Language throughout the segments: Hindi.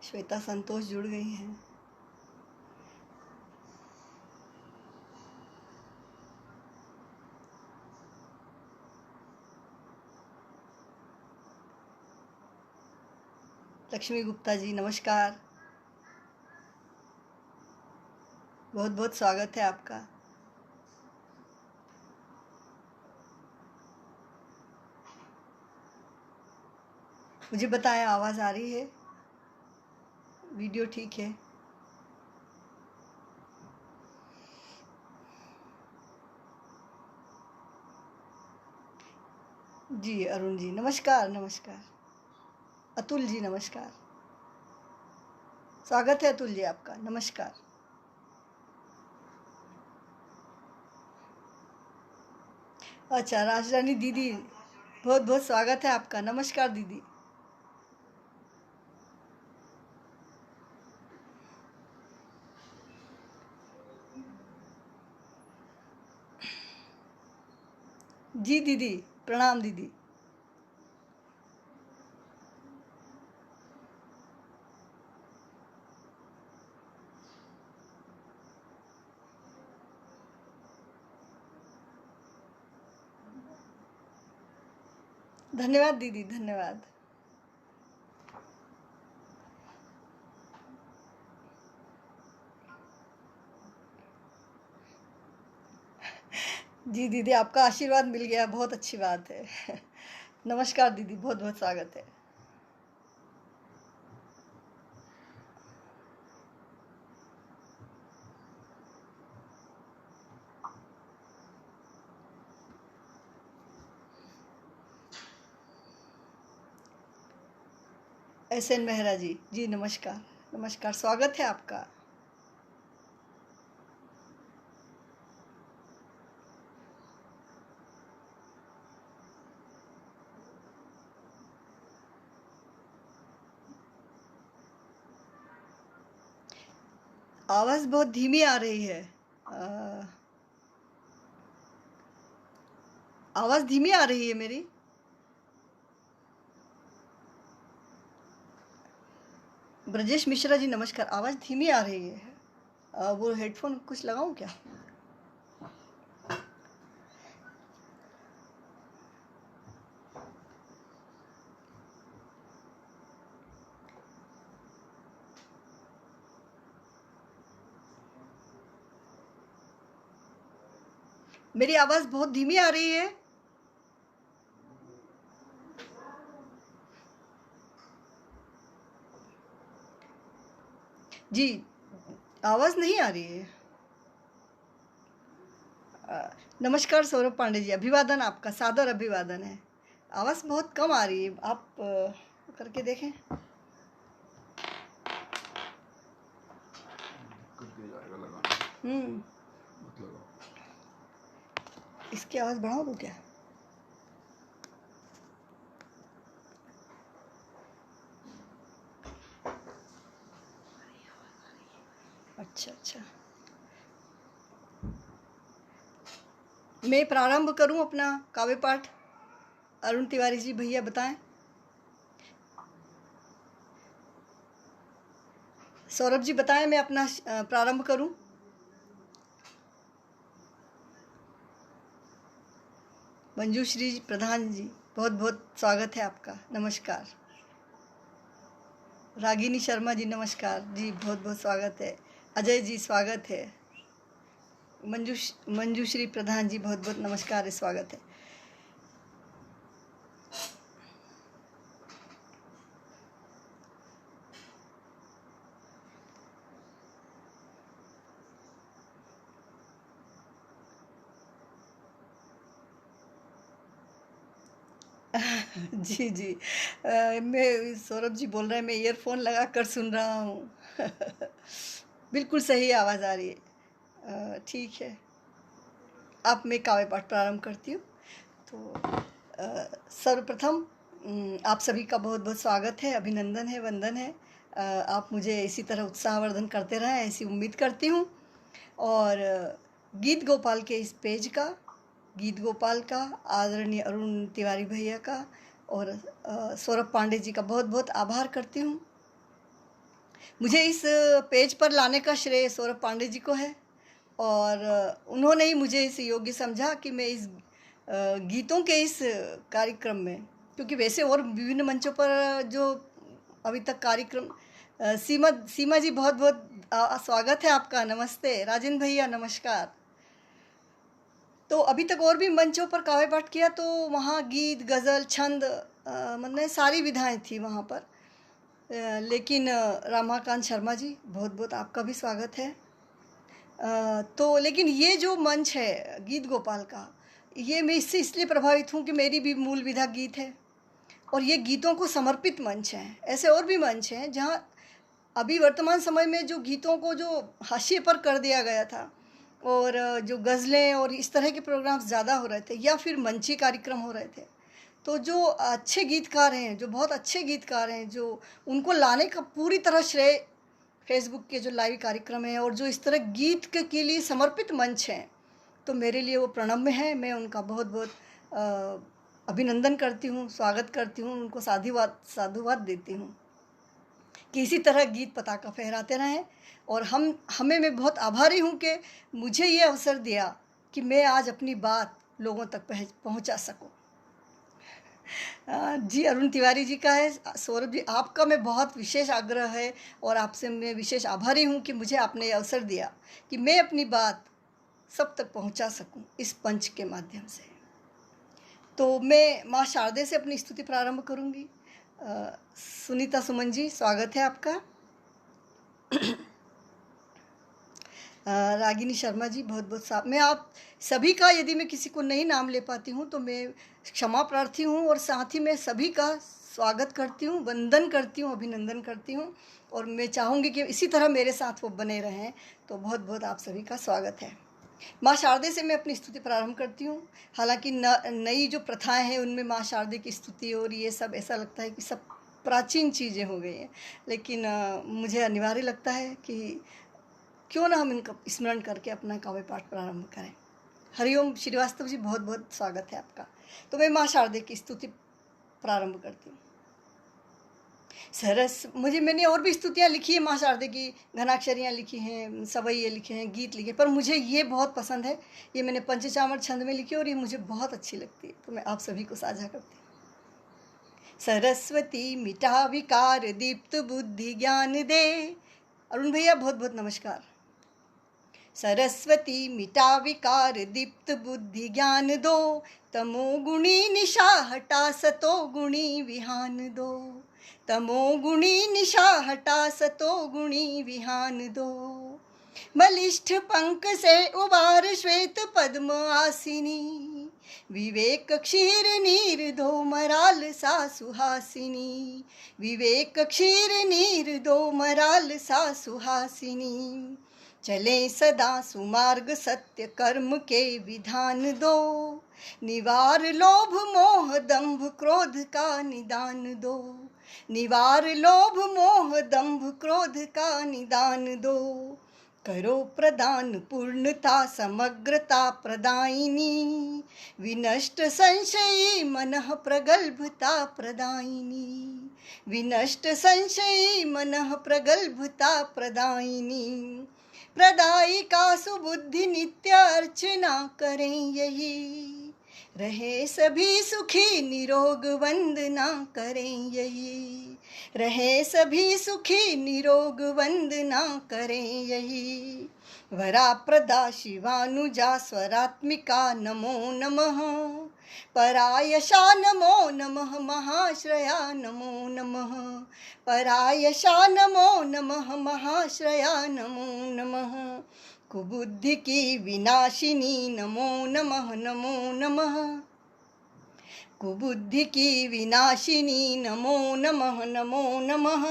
श्वेता संतोष जुड़ गई हैं। लक्ष्मी गुप्ता जी नमस्कार, बहुत बहुत स्वागत है आपका। मुझे बताएं आवाज़ आ रही है, वीडियो ठीक है? जी अरुण जी नमस्कार नमस्कार। अतुल जी नमस्कार, स्वागत है अतुल जी आपका, नमस्कार। अच्छा राजरानी दीदी, बहुत बहुत स्वागत है आपका, नमस्कार दीदी। जी दीदी प्रणाम दीदी। धन्यवाद दीदी, धन्यवाद। जी दीदी आपका आशीर्वाद मिल गया, बहुत अच्छी बात है। नमस्कार दीदी, बहुत बहुत स्वागत है। SN मेहरा जी, जी नमस्कार नमस्कार, स्वागत है आपका। आवाज़ बहुत धीमी आ रही है, आवाज़ धीमी आ रही है मेरी। ब्रजेश मिश्रा जी नमस्कार, आवाज़ धीमी आ रही है, वो हेडफोन कुछ लगाऊं क्या? मेरी आवाज़ बहुत धीमी आ रही है। जी आवाज़ नहीं आ रही है। नमस्कार सौरभ पांडे जी, अभिवादन आपका, सादर अभिवादन है। आवाज़ बहुत कम आ रही है, आप करके देखें। इसकी आवाज़ बढ़ाओ तो क्या? अच्छा अच्छा, मैं प्रारंभ करूं अपना काव्य पाठ? अरुण तिवारी जी भैया बताएं। सौरभ जी बताएं, मैं अपना प्रारंभ करूं? मंजूश्री प्रधान जी बहुत बहुत स्वागत है आपका, नमस्कार। रागिनी शर्मा जी नमस्कार जी, बहुत बहुत स्वागत है। अजय जी स्वागत है। मंजूश्री प्रधान जी बहुत बहुत नमस्कार, स्वागत है। जी जी, मैं सौरभ जी बोल रहे हैं, मैं ईयरफोन लगा कर सुन रहा हूँ। बिल्कुल सही आवाज़ आ रही है, ठीक है। अब मैं काव्य पाठ प्रारंभ करती हूँ। तो सर्वप्रथम आप सभी का बहुत बहुत स्वागत है, अभिनंदन है, वंदन है। आप मुझे इसी तरह उत्साहवर्धन करते रहें, ऐसी उम्मीद करती हूँ। और गीत गोपाल के इस पेज का, गीत गोपाल का, आदरणीय अरुण तिवारी भैया का और सौरभ पांडे जी का बहुत बहुत आभार करती हूँ। मुझे इस पेज पर लाने का श्रेय सौरभ पांडे जी को है, और उन्होंने ही मुझे इस योग्य समझा कि मैं इस गीतों के इस कार्यक्रम में, क्योंकि वैसे और विभिन्न मंचों पर जो अभी तक कार्यक्रम सीमा सीमा जी बहुत बहुत स्वागत है आपका। नमस्ते राजेंद्र भैया, नमस्कार। तो अभी तक और भी मंचों पर काव्य पाठ किया, तो वहाँ गीत, गज़ल, छंद, मतलब सारी विधाएं थी वहाँ पर। लेकिन रमाकांत शर्मा जी, बहुत बहुत आपका भी स्वागत है। तो लेकिन ये जो मंच है गीत गोपाल का, ये मैं इससे इसलिए प्रभावित हूँ कि मेरी भी मूल विधा गीत है, और ये गीतों को समर्पित मंच है। ऐसे और भी मंच हैं जहाँ अभी वर्तमान समय में जो गीतों को जो हाशिए पर कर दिया गया था, और जो गज़लें और इस तरह के प्रोग्राम्स ज़्यादा हो रहे थे, या फिर मंची कार्यक्रम हो रहे थे, तो जो अच्छे गीतकार हैं, जो बहुत अच्छे गीतकार हैं, जो उनको लाने का पूरी तरह श्रेय फेसबुक के जो लाइव कार्यक्रम हैं और जो इस तरह गीत के लिए समर्पित मंच हैं, तो मेरे लिए वो प्रणम्य है। मैं उनका बहुत बहुत अभिनंदन करती हूँ, स्वागत करती हूँ, उनको साधुवाद देती हूँ कि इसी तरह गीत पताका फहराते रहें। और मैं बहुत आभारी हूँ कि मुझे ये अवसर दिया कि मैं आज अपनी बात लोगों तक पहुँचा सकूँ। जी, अरुण तिवारी जी का है। सौरभ जी, आपका मैं बहुत विशेष आग्रह है, और आपसे मैं विशेष आभारी हूँ कि मुझे आपने ये अवसर दिया कि मैं अपनी बात सब तक पहुँचा सकूँ इस पंच के माध्यम से। तो मैं माँ शारदे से अपनी स्तुति प्रारंभ करूँगी। सुनीता सुमन जी, स्वागत है आपका। रागिनी शर्मा जी, बहुत बहुत साहब, मैं आप सभी का, यदि मैं किसी को नहीं नाम ले पाती हूँ तो मैं क्षमा प्रार्थी हूँ, और साथ ही मैं सभी का स्वागत करती हूँ, वंदन करती हूँ, अभिनंदन करती हूँ, और मैं चाहूँगी कि इसी तरह मेरे साथ वो बने रहें। तो बहुत बहुत आप सभी का स्वागत है। माँ शारदे से मैं अपनी स्तुति प्रारंभ करती हूँ। हालांकि नई जो प्रथाएं हैं उनमें माँ शारदे की स्तुति और ये सब ऐसा लगता है कि सब प्राचीन चीज़ें हो गई हैं, लेकिन मुझे अनिवार्य लगता है कि क्यों ना हम इनका स्मरण करके अपना काव्य पाठ प्रारंभ करें। हरिओम श्रीवास्तव जी, बहुत बहुत स्वागत है आपका। तो मैं माँ शारदे की स्तुति प्रारंभ करती हूँ। मैंने और भी स्तुतियाँ लिखी है माँ शारदे की, घनाक्षरियाँ लिखी हैं, सवैये लिखे हैं, गीत लिखे, पर मुझे ये बहुत पसंद है। ये मैंने पंचचामर छंद में लिखी और ये मुझे बहुत अच्छी लगती है, तो मैं आप सभी को साझा करती हूँ। सरस्वती मिटा विकार, दीप्त बुद्धि ज्ञान दे। अरुण भैया, बहुत बहुत नमस्कार। सरस्वती मिटा विकार, दीप्त बुद्धि ज्ञान दो, तमो गुणी निशा हटा, सतो गुणी विहान दो। तमो गुणी निशा हटा, सतो गुणी विहान दो। बलिष्ठ पंख से उबार, श्वेत पद्म आसिनी, विवेक क्षीर नीर दो, मराल सा सुहासिनी। विवेक क्षीर नीर दो, मराल सा सुहासिनी। चले सदा सुमार्ग, सत्य कर्म के विधान दो। निवार लोभ मोह दंभ, क्रोध का निदान दो। निवार लोभ मोह दंभ, क्रोध का निदान दो। करो प्रदान पूर्णता, समग्रता प्रदायिनी। विनष्ट संशयी मनः, प्रगल्भता प्रदायिनी। विनष्ट संशयी मनः, प्रगल्भता प्रदायिनी। प्रदायिका सुबुद्धि, नित्य अर्चना करें यही। रहे सभी सुखी, निरोग वंदना करें यही। रहे सभी सुखी, निरोग वंदना करें यही। वरा प्रदा शिवानुजा, स्वरात्मिका नमो नमः। परायशा नमो नमः, महाश्रया नमो नमः। परायशा नमो नमः, महाश्रया नमो नमः। कुबुद्धि की विनाशिनी नमो नमः, नमो नमः। कुबुद्धि की विनाशिनी नमो नमः, नमो नमः।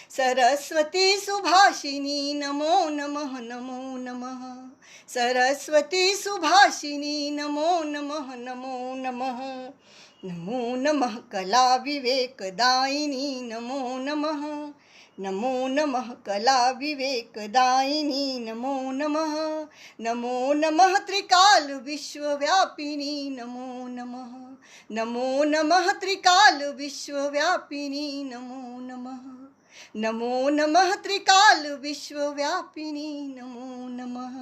सरस्वती सुभाषिनी नमो नमः, नमो नमः। सरस्वती सुभाषिनी नमो नमः, नमो नमः। नमो नमः कला विवेकदायिनी नमो नमः। नमो नमः कला विवेकदायिनी नमो नमः। नमो नमः त्रिकाल विश्वव्यापिनी नमो नमः। नमो नमः त्रिकाल विश्वव्यापिनी नमो नमः। नमो नमः त्रिकाल विश्वव्यापिनी नमो नमः।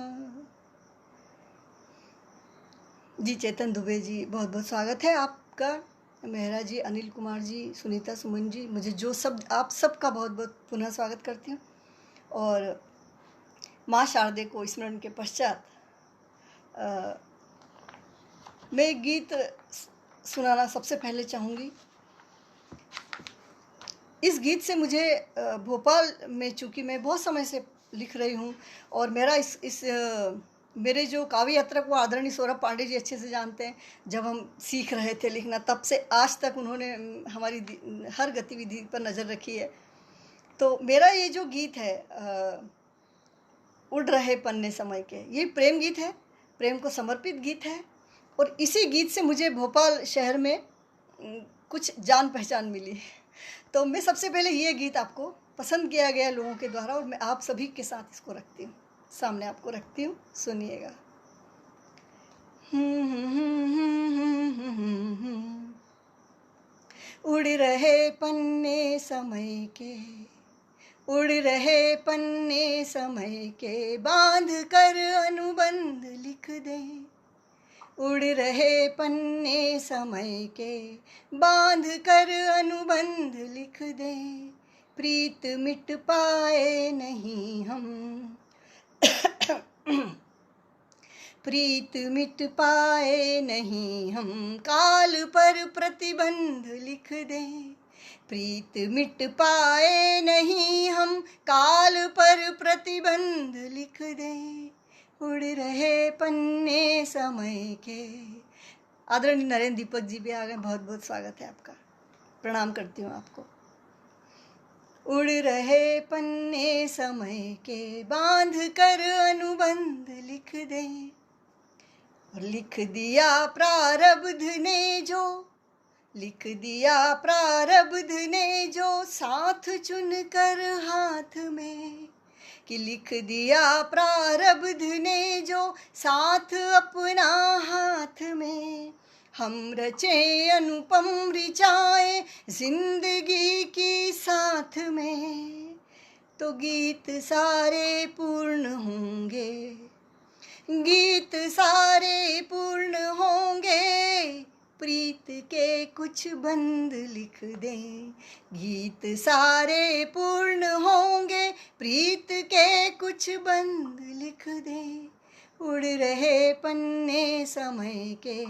जी चेतन दुबे जी, बहुत बहुत स्वागत है आपका। मेहरा जी, अनिल कुमार जी, सुनीता सुमन जी, मुझे जो सब आप सबका बहुत बहुत पुनः स्वागत करती हूँ। और माँ शारदे को स्मरण के पश्चात मैं एक गीत सुनाना सबसे पहले चाहूँगी। इस गीत से मुझे भोपाल में, चूँकि मैं बहुत समय से लिख रही हूँ और मेरा मेरे जो काव्य यात्रा को आदरणीय सौरभ पांडे जी अच्छे से जानते हैं। जब हम सीख रहे थे लिखना, तब से आज तक उन्होंने हमारी हर गतिविधि पर नज़र रखी है। तो मेरा ये जो गीत है उड़ रहे पन्ने समय के, ये प्रेम गीत है, प्रेम को समर्पित गीत है। और इसी गीत से मुझे भोपाल शहर में कुछ जान पहचान मिली। तो मैं सबसे पहले ये गीत आपको पसंद किया गया लोगों के द्वारा, और मैं आप सभी के साथ इसको रखती हूँ, सामने आपको रखती हूँ, सुनिएगा। उड़ रहे पन्ने समय के, उड़ रहे पन्ने समय के, बांध कर अनुबंध लिख दें। उड़ रहे पन्ने समय के, बांध कर अनुबंध लिख दें। प्रीत मिट पाए नहीं हम प्रीत मिट पाए नहीं हम, काल पर प्रतिबंध लिख दें। प्रीत मिट पाए नहीं हम, काल पर प्रतिबंध लिख दें। उड़ रहे पन्ने समय के। आदरणीय नरेंद्र दीपक जी भी आ गए, बहुत बहुत स्वागत है आपका, प्रणाम करती हूँ आपको। उड़ रहे पन्ने समय के, बांध कर अनुबंध लिख दें। और लिख दिया प्रारब्ध ने जो, लिख दिया प्रारब्ध ने जो, साथ चुन कर हाथ में। कि लिख दिया प्रारब्ध ने जो, साथ अपना हाथ में। हम रचे अनुपम ऋचाएं जिंदगी की साथ में। तो गीत सारे पूर्ण होंगे, गीत सारे पूर्ण होंगे। प्रीत के कुछ बंद लिख दें। गीत सारे पूर्ण होंगे, प्रीत के कुछ बंद लिख दें। उड़ रहे पन्ने समय के,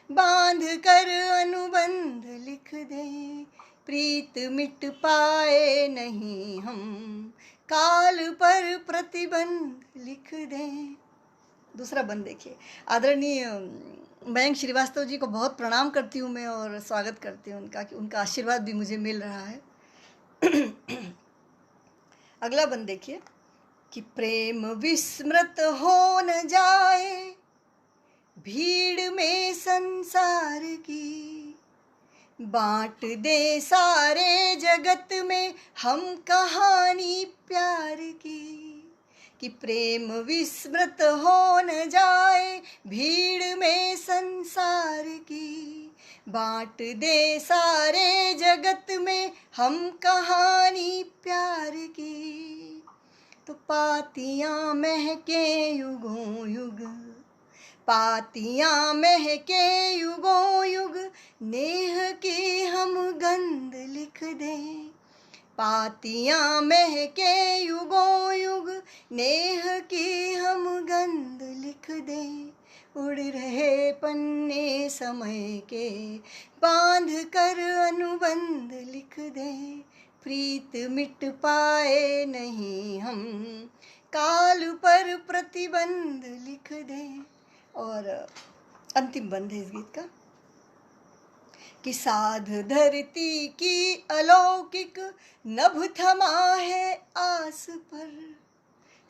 बांध कर अनुबंध लिख दें। प्रीत मिट पाए नहीं हम, काल पर प्रतिबंध लिख दें। दूसरा बंद देखिए। आदरणीय मयंक श्रीवास्तव जी को बहुत प्रणाम करती हूँ मैं, और स्वागत करती हूँ उनका, कि उनका आशीर्वाद भी मुझे मिल रहा है। अगला बंद देखिए कि प्रेम विस्मृत हो न जाए भीड़ में संसार की। बांट दे सारे जगत में हम कहानी प्यार की। कि प्रेम विस्मृत हो न जाए भीड़ में संसार की। बांट दे सारे जगत में हम कहानी प्यार की। तो पातियाँ महके युगों युग, पातियाँ महके युगों युग, नेह की हम गंध लिख दें। पातियाँ महके युगों युग, नेह की हम गंध लिख दें। उड़ रहे पन्ने समय के, बांध कर अनुबंध लिख दें। प्रीत मिट पाए नहीं हम, काल पर प्रतिबंध लिख दें। और अंतिम बंद है इस गीत का कि साध धरती की अलौकिक नभ थमा है आस पर।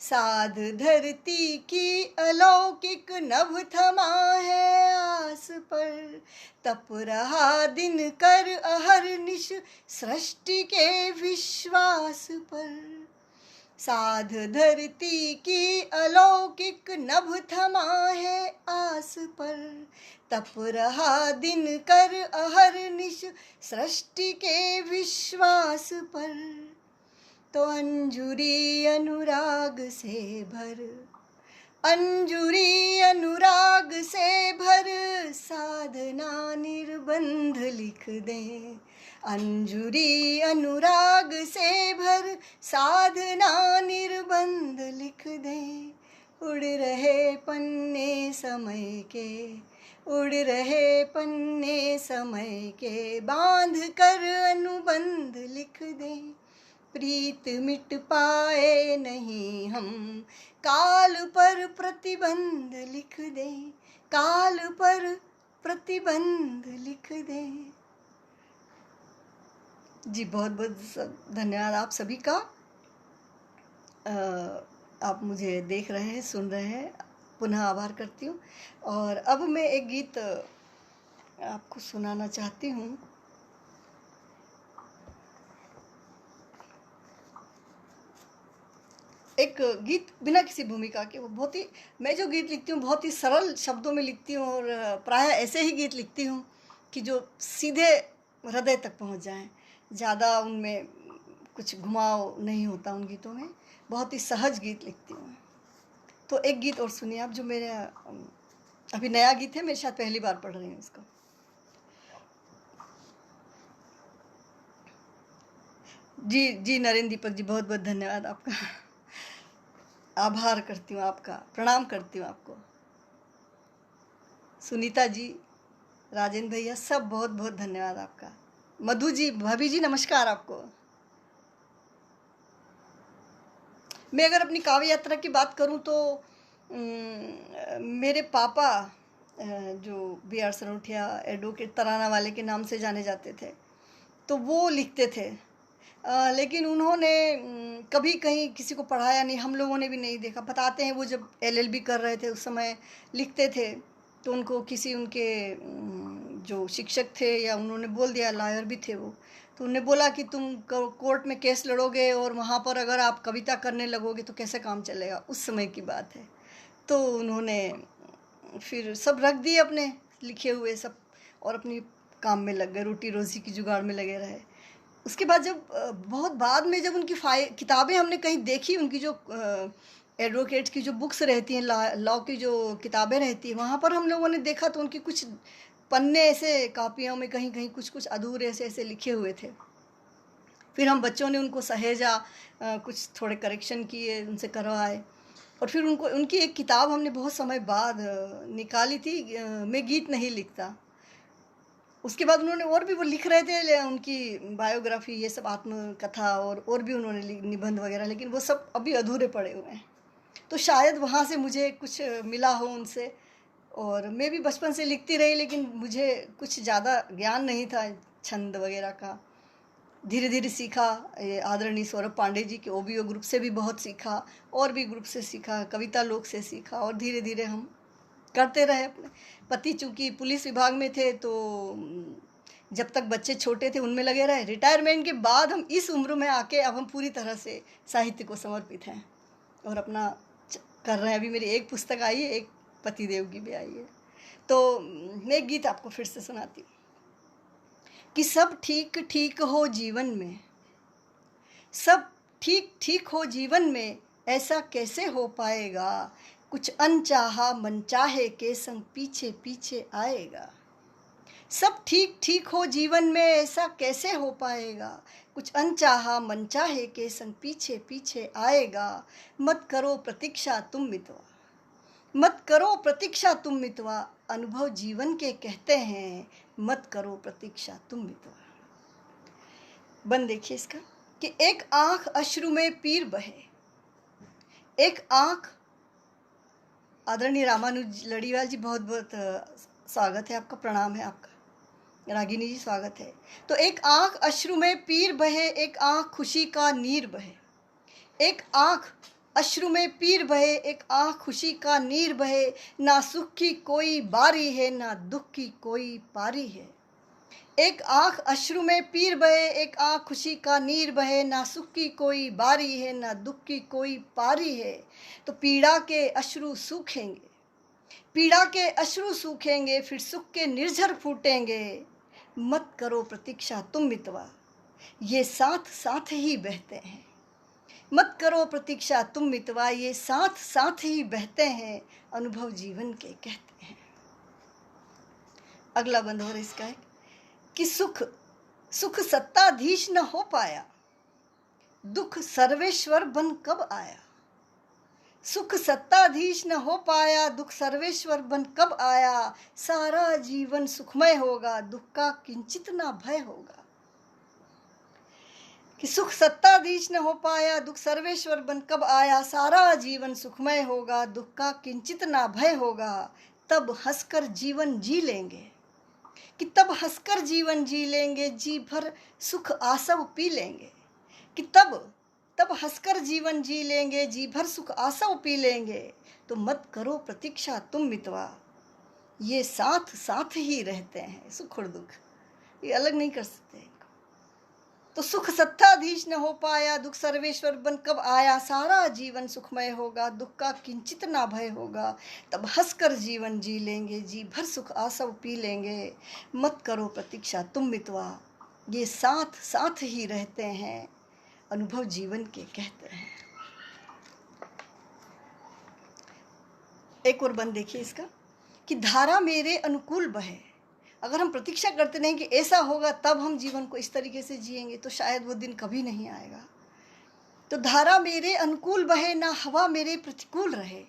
साध धरती की अलौकिक नभ थमा है आस पर। तप रहा दिन कर अहरनिश सृष्टि के विश्वास पर। साध धरती की अलौकिक नभ थमा है आस पर। तप रहा दिन कर अहरनिश सृष्टि के विश्वास पर। तो अंजुरी अनुराग से भर, अंजुरी अनुराग से भर, साधना निर्बंध लिख दें। अंजुरी अनुराग से भर, साधना निर्बंध लिख दें। उड़ रहे पन्ने समय के, उड़ रहे पन्ने समय के, बांध कर अनुबंध लिख दें। प्रीत मिट पाए नहीं हम, काल पर प्रतिबंध लिख दें, काल पर प्रतिबंध लिख दें। जी बहुत बहुत धन्यवाद आप सभी का। आप मुझे देख रहे हैं, सुन रहे हैं, पुनः आभार करती हूँ। और अब मैं एक गीत आपको सुनाना चाहती हूँ। एक गीत बिना किसी भूमिका के, वो बहुत ही, मैं जो गीत लिखती हूँ बहुत ही सरल शब्दों में लिखती हूँ, और प्रायः ऐसे ही गीत लिखती हूँ कि जो सीधे हृदय तक पहुँच जाएं। ज़्यादा उनमें कुछ घुमाव नहीं होता उन गीतों में, बहुत ही सहज गीत लिखती हूँ। तो एक गीत और सुनिए आप, जो मेरे अभी नया गीत है, मेरे साथ पहली बार पढ़ रही हूँ इसको। जी जी नरेंद्र दीपक जी, बहुत बहुत धन्यवाद आपका। आभार करती हूँ आपका, प्रणाम करती हूँ आपको। सुनीता जी, राजेंद्र भैया, सब बहुत बहुत धन्यवाद आपका। मधु जी, भाभी जी, नमस्कार आपको। मैं अगर अपनी काव्य यात्रा की बात करूं तो मेरे पापा जो बी आर सरोठिया एडवोकेट तराना वाले के नाम से जाने जाते थे, तो वो लिखते थे। लेकिन उन्होंने कभी कहीं किसी को पढ़ाया नहीं, हम लोगों ने भी नहीं देखा। बताते हैं वो जब एलएलबी कर रहे थे उस समय लिखते थे, तो उनको किसी उनके जो शिक्षक थे या उन्होंने बोल दिया, लॉयर भी थे वो, तो उन्होंने बोला कि तुम कोर्ट में केस लड़ोगे और वहाँ पर अगर आप कविता करने लगोगे तो कैसे काम चलेगा। उस समय की बात है। तो उन्होंने फिर सब रख दिए अपने लिखे हुए सब, और अपनी काम में लग गए, रोटी रोज़ी की जुगाड़ में लगे रहे। उसके बाद जब बहुत बाद में जब उनकी किताबें हमने कहीं देखी, उनकी जो एडवोकेट्स की जो बुक्स रहती हैं, लॉ की जो किताबें रहती हैं, वहाँ पर हम लोगों ने देखा तो उनकी कुछ पन्ने ऐसे कापियों में कहीं कहीं कुछ कुछ अधूरे ऐसे ऐसे लिखे हुए थे। फिर हम बच्चों ने उनको सहेजा, कुछ थोड़े करेक्शन किए, उनसे करवाए, और फिर उनको उनकी एक किताब हमने बहुत समय बाद निकाली थी, मैं गीत नहीं लिखता। उसके बाद उन्होंने और भी वो लिख रहे थे उनकी बायोग्राफी, ये सब आत्मकथा, और भी उन्होंने निबंध वगैरह, लेकिन वो सब अभी अधूरे पड़े हुए हैं। तो शायद वहाँ से मुझे कुछ मिला हो उनसे। और मैं भी बचपन से लिखती रही, लेकिन मुझे कुछ ज़्यादा ज्ञान नहीं था छंद वगैरह का। धीरे धीरे सीखा, ये आदरणीय सौरभ पांडे जी के ओबीओ ग्रुप से भी बहुत सीखा, और भी ग्रुप से सीखा, कविता लोक से सीखा, और धीरे धीरे हम करते रहे। अपने पति चूँकि पुलिस विभाग में थे, तो जब तक बच्चे छोटे थे उनमें लगे रहे। रिटायरमेंट के बाद हम इस उम्र में आके अब हम पूरी तरह से साहित्य को समर्पित हैं और अपना कर रहे हैं। अभी मेरी एक पुस्तक आई है, एक पतिदेव की भी आई है। तो मैं एक गीत आपको फिर से सुनाती हूँ कि सब ठीक ठीक हो जीवन में, सब ठीक ठीक हो जीवन में, ऐसा कैसे हो पाएगा, कुछ अनचाहा मनचाहे के संग पीछे पीछे आएगा। सब ठीक ठीक हो जीवन में, ऐसा कैसे हो पाएगा, कुछ अनचाहा मनचाहे के संग पीछे पीछे आएगा। मत करो प्रतीक्षा तुम मितवा, मत करो प्रतीक्षा तुम मितवा, अनुभव जीवन के कहते हैं, मत करो प्रतीक्षा तुम मितवा। बन देखिए इसका कि एक आंख अश्रु में पीर बहे, एक आंख, आदरणीय रामानुज लड़ीवाल जी, बहुत बहुत स्वागत है आपका, प्रणाम है आपका। रागिनी जी, स्वागत है। तो एक आंख अश्रु में पीर बहे, एक आंख खुशी का नीर बहे, एक आंख अश्रु में पीर बहे, एक आंख खुशी का नीर बहे। ना सुख की कोई बारी है, ना दुख की कोई पारी है। एक आंख अश्रु में पीर बहे, एक आंख खुशी का नीर बहे। ना सुख की कोई बारी है, ना दुख की कोई पारी है। तो पीड़ा के अश्रु सूखेंगे, पीड़ा के अश्रु सूखेंगे, फिर सुख के निर्झर फूटेंगे। मत करो प्रतीक्षा तुम मितवा, ये साथ साथ ही बहते हैं, मत करो प्रतीक्षा तुम मितवा, ये साथ साथ ही बहते हैं, अनुभव जीवन के कहते हैं। अगला बंद और इसका है कि सुख सुख सत्ताधीश न हो पाया, दुख सर्वेश्वर बन कब आया। सुख सत्ताधीश न हो पाया, दुख सर्वेश्वर बन कब आया। सारा जीवन सुखमय होगा, दुख का किंचित ना भय होगा। कि सुख सत्ताधीश न हो पाया, दुख सर्वेश्वर बन कब आया। सारा जीवन सुखमय होगा, दुख का किंचित ना भय होगा। तब हंसकर जीवन जी लेंगे, कि तब हंसकर जीवन जी लेंगे, जी भर सुख आसव पी लेंगे। कि तब हंसकर जीवन जी लेंगे, जी भर सुख आसव पी लेंगे। तो मत करो प्रतीक्षा तुम मितवा, ये साथ साथ ही रहते हैं। सुख और दुख ये अलग नहीं कर सकते इनको। तो सुख सत्ताधीश न हो पाया, दुख सर्वेश्वर बन कब आया। सारा जीवन सुखमय होगा, दुख का किंचित ना भय होगा। तब हंसकर जीवन जी लेंगे, जी भर सुख आसव पी लेंगे। मत करो प्रतीक्षा तुम मितवा, ये साथ साथ ही रहते हैं, अनुभव जीवन के कहते हैं। एक और बंद देखिए इसका, कि धारा मेरे अनुकूल बहे। अगर हम प्रतीक्षा करते नहीं कि ऐसा होगा तब हम जीवन को इस तरीके से जिएंगे, तो शायद वो दिन कभी नहीं आएगा। तो धारा मेरे अनुकूल बहे, ना हवा मेरे प्रतिकूल रहे।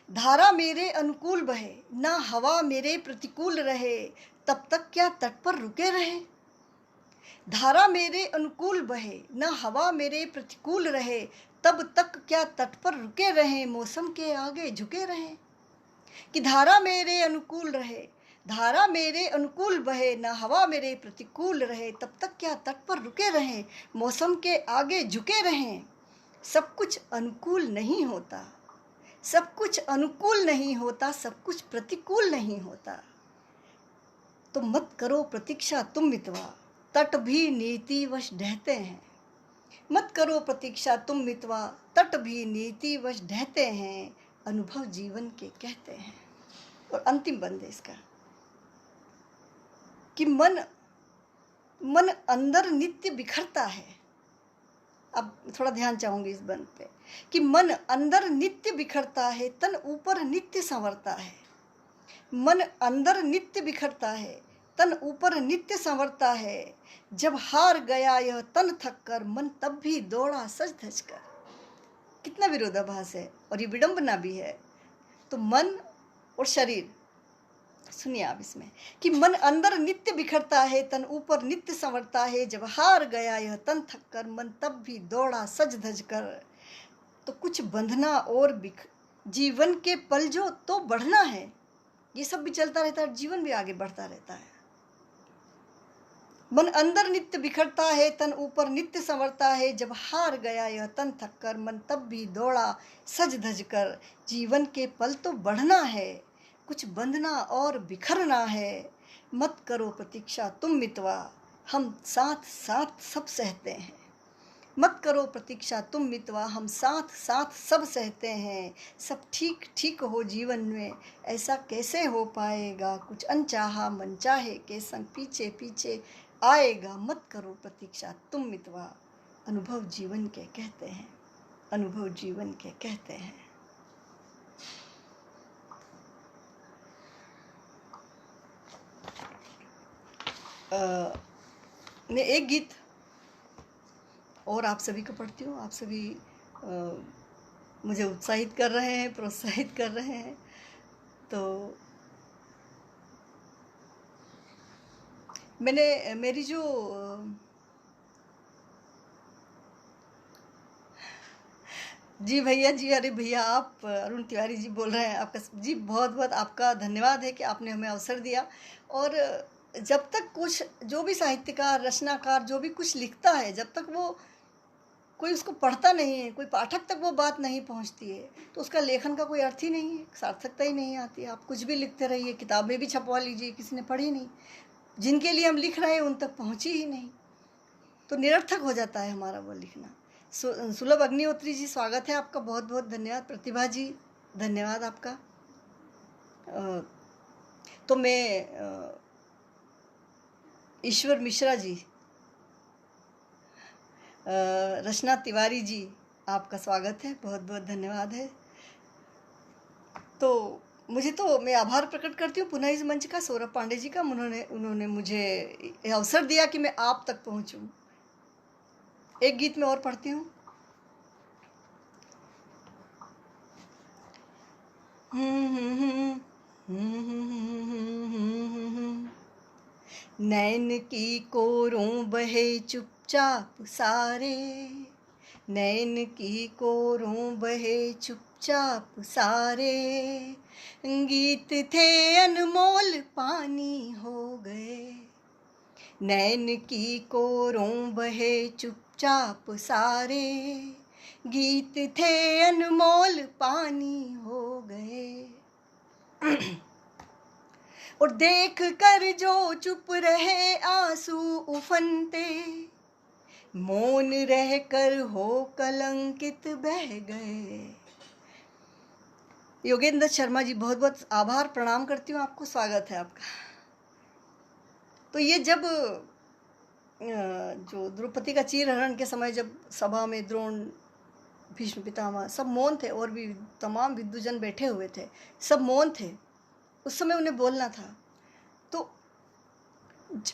धारा मेरे अनुकूल बहे, ना हवा मेरे प्रतिकूल रहे। तब तक क्या तट पर रुके रहे। धारा मेरे अनुकूल बहे, ना हवा मेरे प्रतिकूल रहे। तब तक क्या तट पर रुके रहें, मौसम के आगे झुके रहें। कि धारा मेरे अनुकूल रहे, धारा मेरे अनुकूल बहे, ना हवा मेरे प्रतिकूल रहे। तब तक क्या तट पर रुके रहें, मौसम के आगे झुके रहें। सब कुछ अनुकूल नहीं होता, सब कुछ अनुकूल नहीं होता, सब कुछ प्रतिकूल नहीं होता। तो मत करो प्रतीक्षा तुम मितवा, तट भी नीतिवश ढहते हैं। मत करो प्रतीक्षा तुम मितवा, तट भी नीतिवश ढहते हैं, अनुभव जीवन के कहते हैं। और अंतिम बंद है इसका, कि मन मन अंदर नित्य बिखरता है। अब थोड़ा ध्यान चाहूंगी इस बंद पे, कि मन अंदर नित्य बिखरता है, तन ऊपर नित्य संवरता है। मन अंदर नित्य बिखरता है, तन ऊपर नित्य संवरता है। जब हार गया यह तन थक कर, मन तब भी दौड़ा सज धज कर। कितना विरोधाभास है और ये विडंबना भी है। तो मन और शरीर, सुनिए आप इसमें, कि मन अंदर नित्य बिखरता है, तन ऊपर नित्य संवरता है। जब हार गया यह तन थक कर, मन तब भी दौड़ा सज धज कर। तो कुछ बंधना और जीवन के पल जो तो बढ़ना है, ये सब भी चलता रहता है, जीवन भी आगे बढ़ता रहता है। मन अंदर नित्य बिखरता है, तन ऊपर नित्य संवरता है। जब हार गया यह तन थक कर, मन तब भी दौड़ा सज धज कर। जीवन के पल तो बढ़ना है, कुछ बंधना और बिखरना है। मत करो प्रतीक्षा तुम मितवा, हम साथ साथ सब सहते हैं। मत करो प्रतीक्षा तुम मितवा, हम साथ साथ सब सहते हैं। सब ठीक ठीक हो जीवन में, ऐसा कैसे हो पाएगा। कुछ अनचाहा मन चाहे के संग पीछे पीछे आएगा। मत करो प्रतीक्षा तुम मितवा, अनुभव जीवन के कहते हैं, अनुभव जीवन के कहते हैं। मैं एक गीत और आप सभी को पढ़ती हूँ। आप सभी मुझे उत्साहित कर रहे हैं, प्रोत्साहित कर रहे हैं। तो मैंने मेरी जो जी भैया जी, अरे भैया आप अरुण तिवारी जी बोल रहे हैं। आपका जी बहुत बहुत आपका धन्यवाद है कि आपने हमें अवसर दिया। और जब तक कुछ जो भी साहित्यकार, रचनाकार जो भी कुछ लिखता है, जब तक वो कोई उसको पढ़ता नहीं है, कोई पाठक तक वो बात नहीं पहुंचती है, तो उसका लेखन का कोई अर्थ ही नहीं है, सार्थकता ही नहीं आती। आप कुछ भी लिखते रहिए, किताबें भी छपवा लीजिए, किसी ने पढ़ी नहीं, जिनके लिए हम लिख रहे हैं उन तक पहुंची ही नहीं, तो निरर्थक हो जाता है हमारा वो लिखना। सुलभ अग्निहोत्री जी, स्वागत है आपका, बहुत बहुत धन्यवाद। प्रतिभा जी, धन्यवाद आपका। तो मैं ईश्वर मिश्रा जी, रचना तिवारी जी, आपका स्वागत है, बहुत बहुत धन्यवाद है। तो मैं आभार प्रकट करती हूँ पुनः इस मंच का, सौरभ पांडे जी का। उन्होंने मुझे ये अवसर दिया कि मैं आप तक पहुँचूँ। एक गीत मैं और पढ़ती हूँ। नैन की कोरों बहे चुपचाप सारे, नैन की कोरों बहे चुपचाप सारे, गीत थे अनमोल पानी हो गए। नैन की कोरों बहे चुपचाप सारे, गीत थे अनमोल पानी हो गए। और देख कर जो चुप रहे आंसू उफनते, मौन रह कर हो कलंकित बह गए। योगेंद्र शर्मा जी, बहुत बहुत आभार, प्रणाम करती हूँ आपको, स्वागत है आपका। तो ये जब जो द्रौपदी का चीरहरण के समय जब सभा में द्रोण, भीष्म पितामह सब मौन थे और भी तमाम विद्वजन बैठे हुए थे, सब मौन थे, उस समय उन्हें बोलना था। तो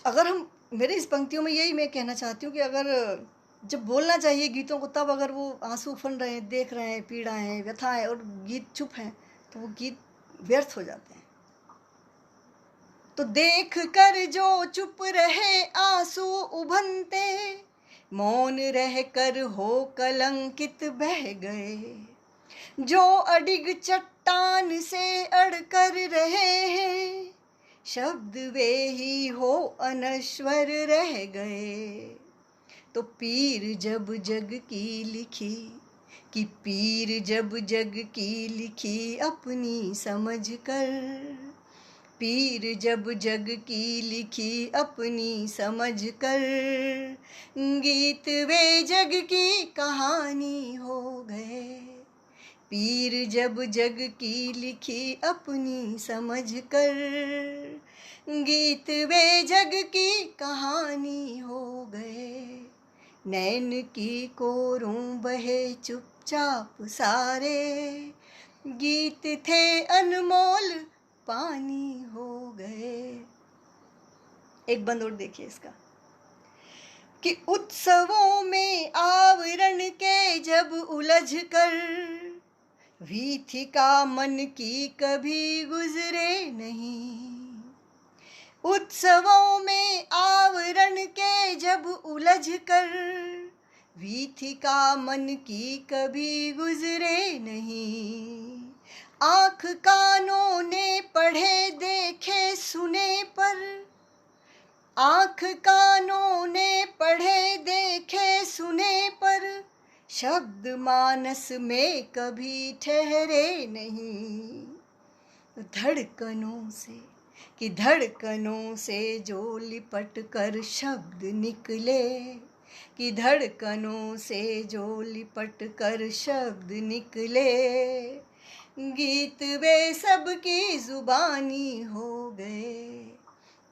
अगर हम, मेरे इस पंक्तियों में यही मैं कहना चाहती हूँ कि अगर जब बोलना चाहिए गीतों को, तब अगर वो आंसू उफन रहे हैं, देख रहे हैं पीड़ाएं व्यथाएं, और गीत चुप हैं, तो वो गीत व्यर्थ हो जाते हैं। तो देख कर जो चुप रहे आंसू उभनते, मौन रह कर हो कलंकित बह गए। जो अडिग चट्टान से अड़कर रहे हैं, शब्द वे ही हो अनश्वर रह गए। तो पीर जब जग की लिखी, कि पीर जब जग की लिखी अपनी समझ कर, पीर जब जग की लिखी अपनी समझ कर, गीत वे जग की कहानी हो गए। पीर जब जग की लिखी अपनी समझ कर, गीत वे जग की कहानी हो गए। नैन की कोरों बहे चुपचाप सारे, गीत थे अनमोल पानी हो गए। एक बंद और देखिए इसका, कि उत्सवों में आवरण के जब उलझ कर, वीथिका मन की कभी गुजरे नहीं। उत्सवों में आवरण के जब उलझ कर, वीथिका मन की कभी गुजरे नहीं। आँख कानों ने पढ़े देखे सुने पर, आँख कानों ने पढ़े देखे सुने पर, शब्द मानस में कभी ठहरे नहीं। धड़कनों से, कि धड़कनों से जो लिपट कर शब्द निकले, कि धड़कनों से जो लिपट कर शब्द निकले, गीत वे सब की जुबानी हो गए।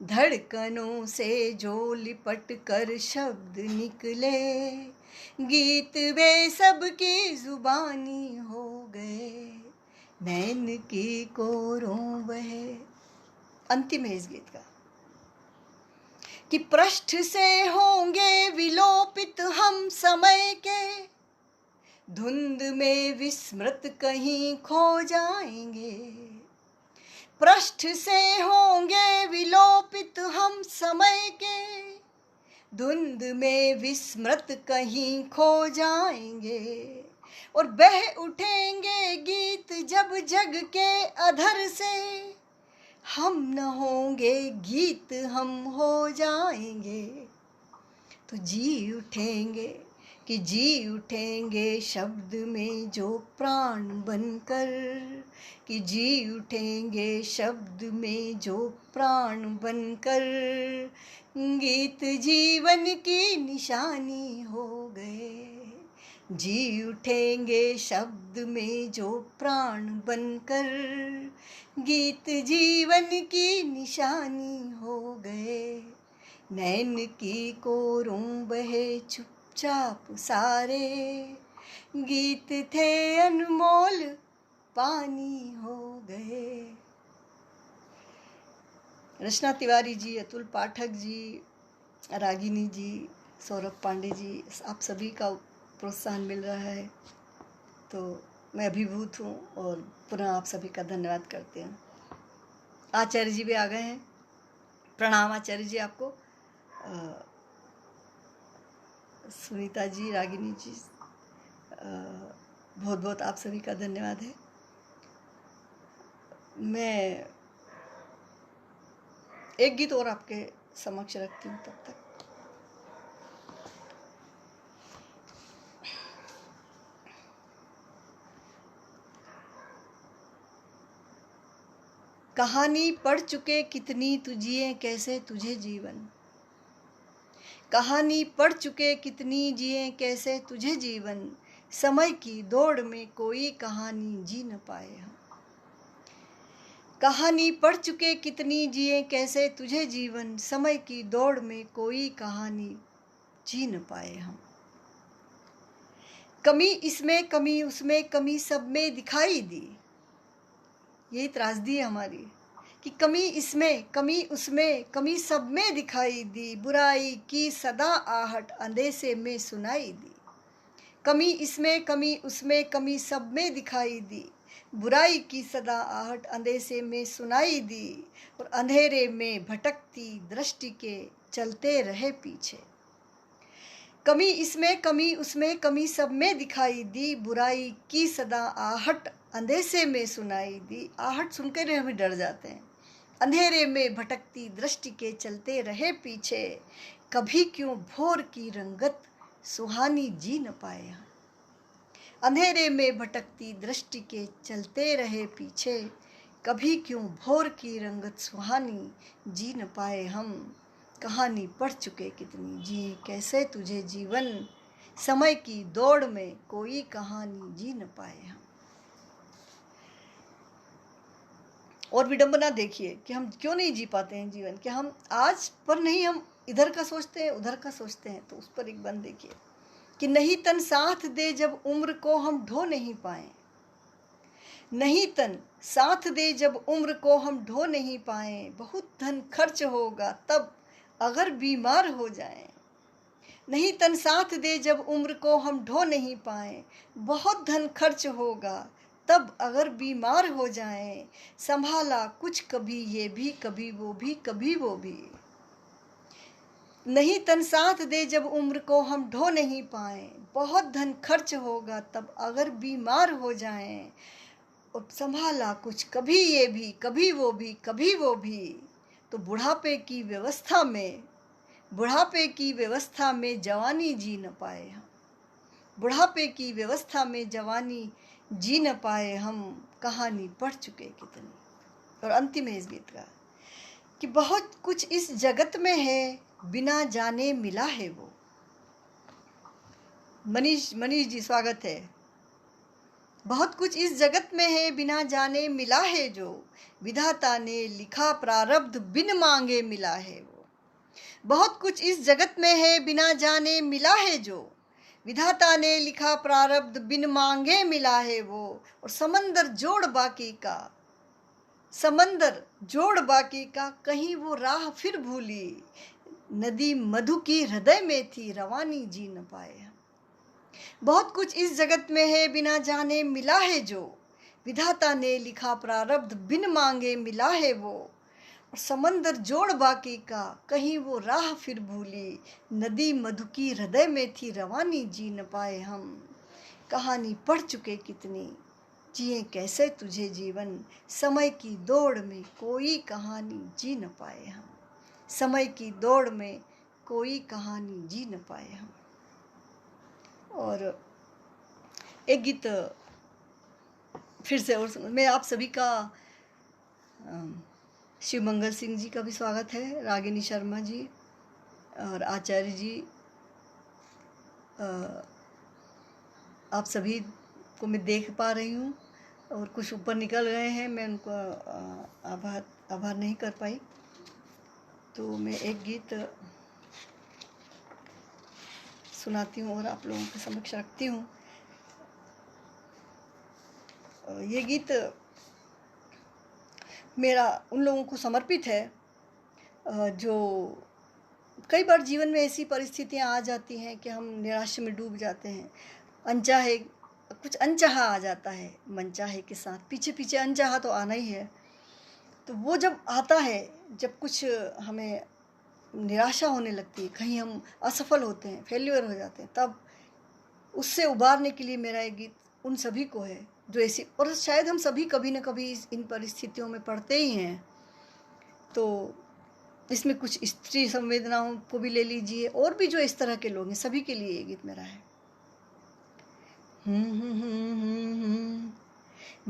धड़कनों से जो लिपट कर शब्द निकले, गीत वे सब की जुबानी हो गए। नैन की कोरों बहे, अंतिम है इस गीत का, कि पृष्ठ से होंगे विलोपित हम समय के, धुंध में विस्मृत कहीं खो जाएंगे। पृष्ठ से होंगे विलोपित हम समय के, धुंध में विस्मृत कहीं खो जाएंगे। और बह उठेंगे गीत जब जग के अधर से, हम न होंगे गीत हम हो जाएंगे। तो जी उठेंगे, कि जी उठेंगे शब्द में जो प्राण बनकर, कि जी उठेंगे शब्द में जो प्राण बनकर, गीत जीवन की निशानी हो गए। जी उठेंगे शब्द में जो प्राण बनकर, गीत जीवन की निशानी हो गए। नैन की कोरों बहे चुपचाप सारे, गीत थे अनमोल पानी हो गए। रचना तिवारी जी, अतुल पाठक जी, रागिनी जी, सौरभ पांडे जी, आप सभी का प्रोत्साहन मिल रहा है तो मैं अभिभूत हूँ और पुनः आप सभी का धन्यवाद करते हैं। आचार्य जी भी आ गए हैं। प्रणाम आचार्य जी आपको। सुनीता जी, रागिनी जी, बहुत बहुत आप सभी का धन्यवाद है। मैं एक गीत और आपके समक्ष रखती हूँ तब तक। कहानी पढ़ चुके कितनी तुझिए कैसे तुझे जीवन। कहानी पढ़ चुके कितनी जिए कैसे तुझे जीवन। समय की दौड़ में कोई कहानी जी न पाए हम। कहानी पढ़ चुके कितनी जिए कैसे तुझे जीवन। समय की दौड़ में कोई कहानी जी न पाए हम। कमी इसमें कमी उसमें कमी सब में दिखाई दी। यही त्रासदी है हमारी कि कमी इसमें कमी उसमें कमी सब में दिखाई दी। बुराई की सदा आहट अंधेसे में सुनाई दी। कमी इसमें कमी उसमें कमी सब में दिखाई दी। बुराई की सदा आहट अंधेसे में सुनाई दी। और अंधेरे में भटकती दृष्टि के चलते रहे पीछे। कमी इसमें कमी उसमें कमी सब में दिखाई दी। बुराई की सदा आहट अंधेसे में सुनाई दी। आहट सुनकर हम डर जाते हैं। अंधेरे में भटकती दृष्टि के चलते रहे पीछे। कभी क्यों भोर की रंगत सुहानी जी न पाए हम। अंधेरे में भटकती दृष्टि के चलते रहे पीछे। कभी क्यों भोर की रंगत सुहानी जी न पाए हम। कहानी पढ़ चुके कितनी जिए कैसे तुझे जीवन। समय की दौड़ में कोई कहानी जी न पाए हम। और विडंबना देखिए कि हम क्यों नहीं जी पाते हैं जीवन, कि हम आज पर नहीं, हम इधर का सोचते हैं उधर का सोचते हैं। तो उस पर एक बंद देखिए कि नहीं तन साथ दे जब उम्र को हम ढो नहीं पाए। नहीं तन साथ दे जब उम्र को हम ढो नहीं पाए। बहुत धन खर्च होगा तब अगर बीमार हो जाएं। नहीं तन साथ दे जब उम्र को हम ढो नहीं पाए। बहुत धन खर्च होगा तब अगर बीमार हो जाएं। संभाला कुछ कभी ये भी कभी वो भी कभी वो भी। नहीं तन साथ दे जब उम्र को हम ढो नहीं पाए। बहुत धन खर्च होगा तब अगर बीमार हो जाएं। और संभाला कुछ कभी ये भी कभी वो भी कभी वो भी। तो बुढ़ापे की व्यवस्था में जवानी जी न पाए हम। बुढ़ापे की व्यवस्था में जवानी जी न पाए हम। कहानी पढ़ चुके कितनी। और अंतिम है इस गीत का कि बहुत कुछ इस जगत में है बिना जाने मिला है वो। मनीष जी स्वागत है। बहुत कुछ इस जगत में है बिना जाने मिला है जो। विधाता ने लिखा प्रारब्ध बिन मांगे मिला है वो। बहुत कुछ इस जगत में है बिना जाने मिला है जो। विधाता ने लिखा प्रारब्ध बिन मांगे मिला है वो। और समंदर जोड़ बाकी का कहीं वो राह फिर भूली। नदी मधु की हृदय में थी रवानी जी न पाए हम। बहुत कुछ इस जगत में है बिना जाने मिला है जो। विधाता ने लिखा प्रारब्ध बिन मांगे मिला है वो। और समंदर जोड़ बाकी का कहीं वो राह फिर भूली। नदी मधु की हृदय में थी रवानी जी न पाए हम। कहानी पढ़ चुके कितनी जिए कैसे तुझे जीवन। समय की दौड़ में कोई कहानी जी न पाए हम। समय की दौड़ में कोई कहानी जी न पाए हम। और एक गीत फिर से और मैं आप सभी का शिव मंगल सिंह जी का भी स्वागत है, रागिनी शर्मा जी और आचार्य जी। आप सभी को मैं देख पा रही हूँ और कुछ ऊपर निकल गए हैं, मैं उनको आभार नहीं कर पाई। तो मैं एक गीत सुनाती हूँ और आप लोगों के समक्ष रखती हूँ। ये गीत मेरा उन लोगों को समर्पित है जो कई बार जीवन में ऐसी परिस्थितियां आ जाती हैं कि हम निराशा में डूब जाते हैं। अनचाहे कुछ अनचाहा आ जाता है, मनचाहे के साथ पीछे पीछे अनचाहा तो आना ही है। तो वो जब आता है, जब कुछ हमें निराशा होने लगती है, कहीं हम असफल होते हैं, फेल्यूर हो जाते हैं, तब उससे उबारने के लिए मेरा ये गीत उन सभी को है जो ऐसी, और शायद हम सभी कभी न कभी इन परिस्थितियों में पड़ते ही हैं। तो इसमें कुछ स्त्री संवेदनाओं को भी ले लीजिए, और भी जो इस तरह के लोग हैं, सभी के लिए ये गीत मेरा है।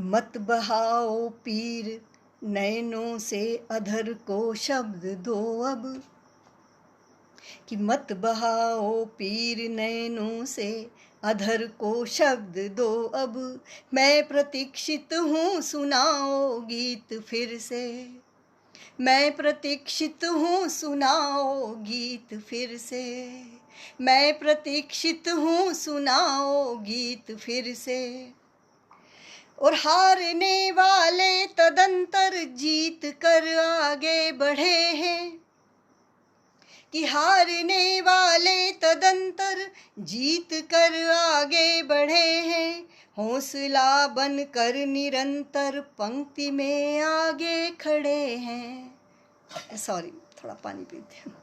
मत बहाओ पीर नैनों से अधर को शब्द दो अब, कि मत बहाओ पीर नैनों से अधर को शब्द दो अब, मैं प्रतीक्षित हूँ सुनाओ गीत फिर से, मैं प्रतीक्षित हूँ सुनाओ गीत फिर से, मैं प्रतीक्षित हूँ सुनाओ गीत फिर से। और हारने वाले तदंतर जीत कर आगे बढ़े हैं, कि हारने वाले तदंतर जीत कर आगे बढ़े हैं, हौसला बनकर निरंतर पंक्ति में आगे खड़े हैं। सॉरी, थोड़ा पानी पीते हैं।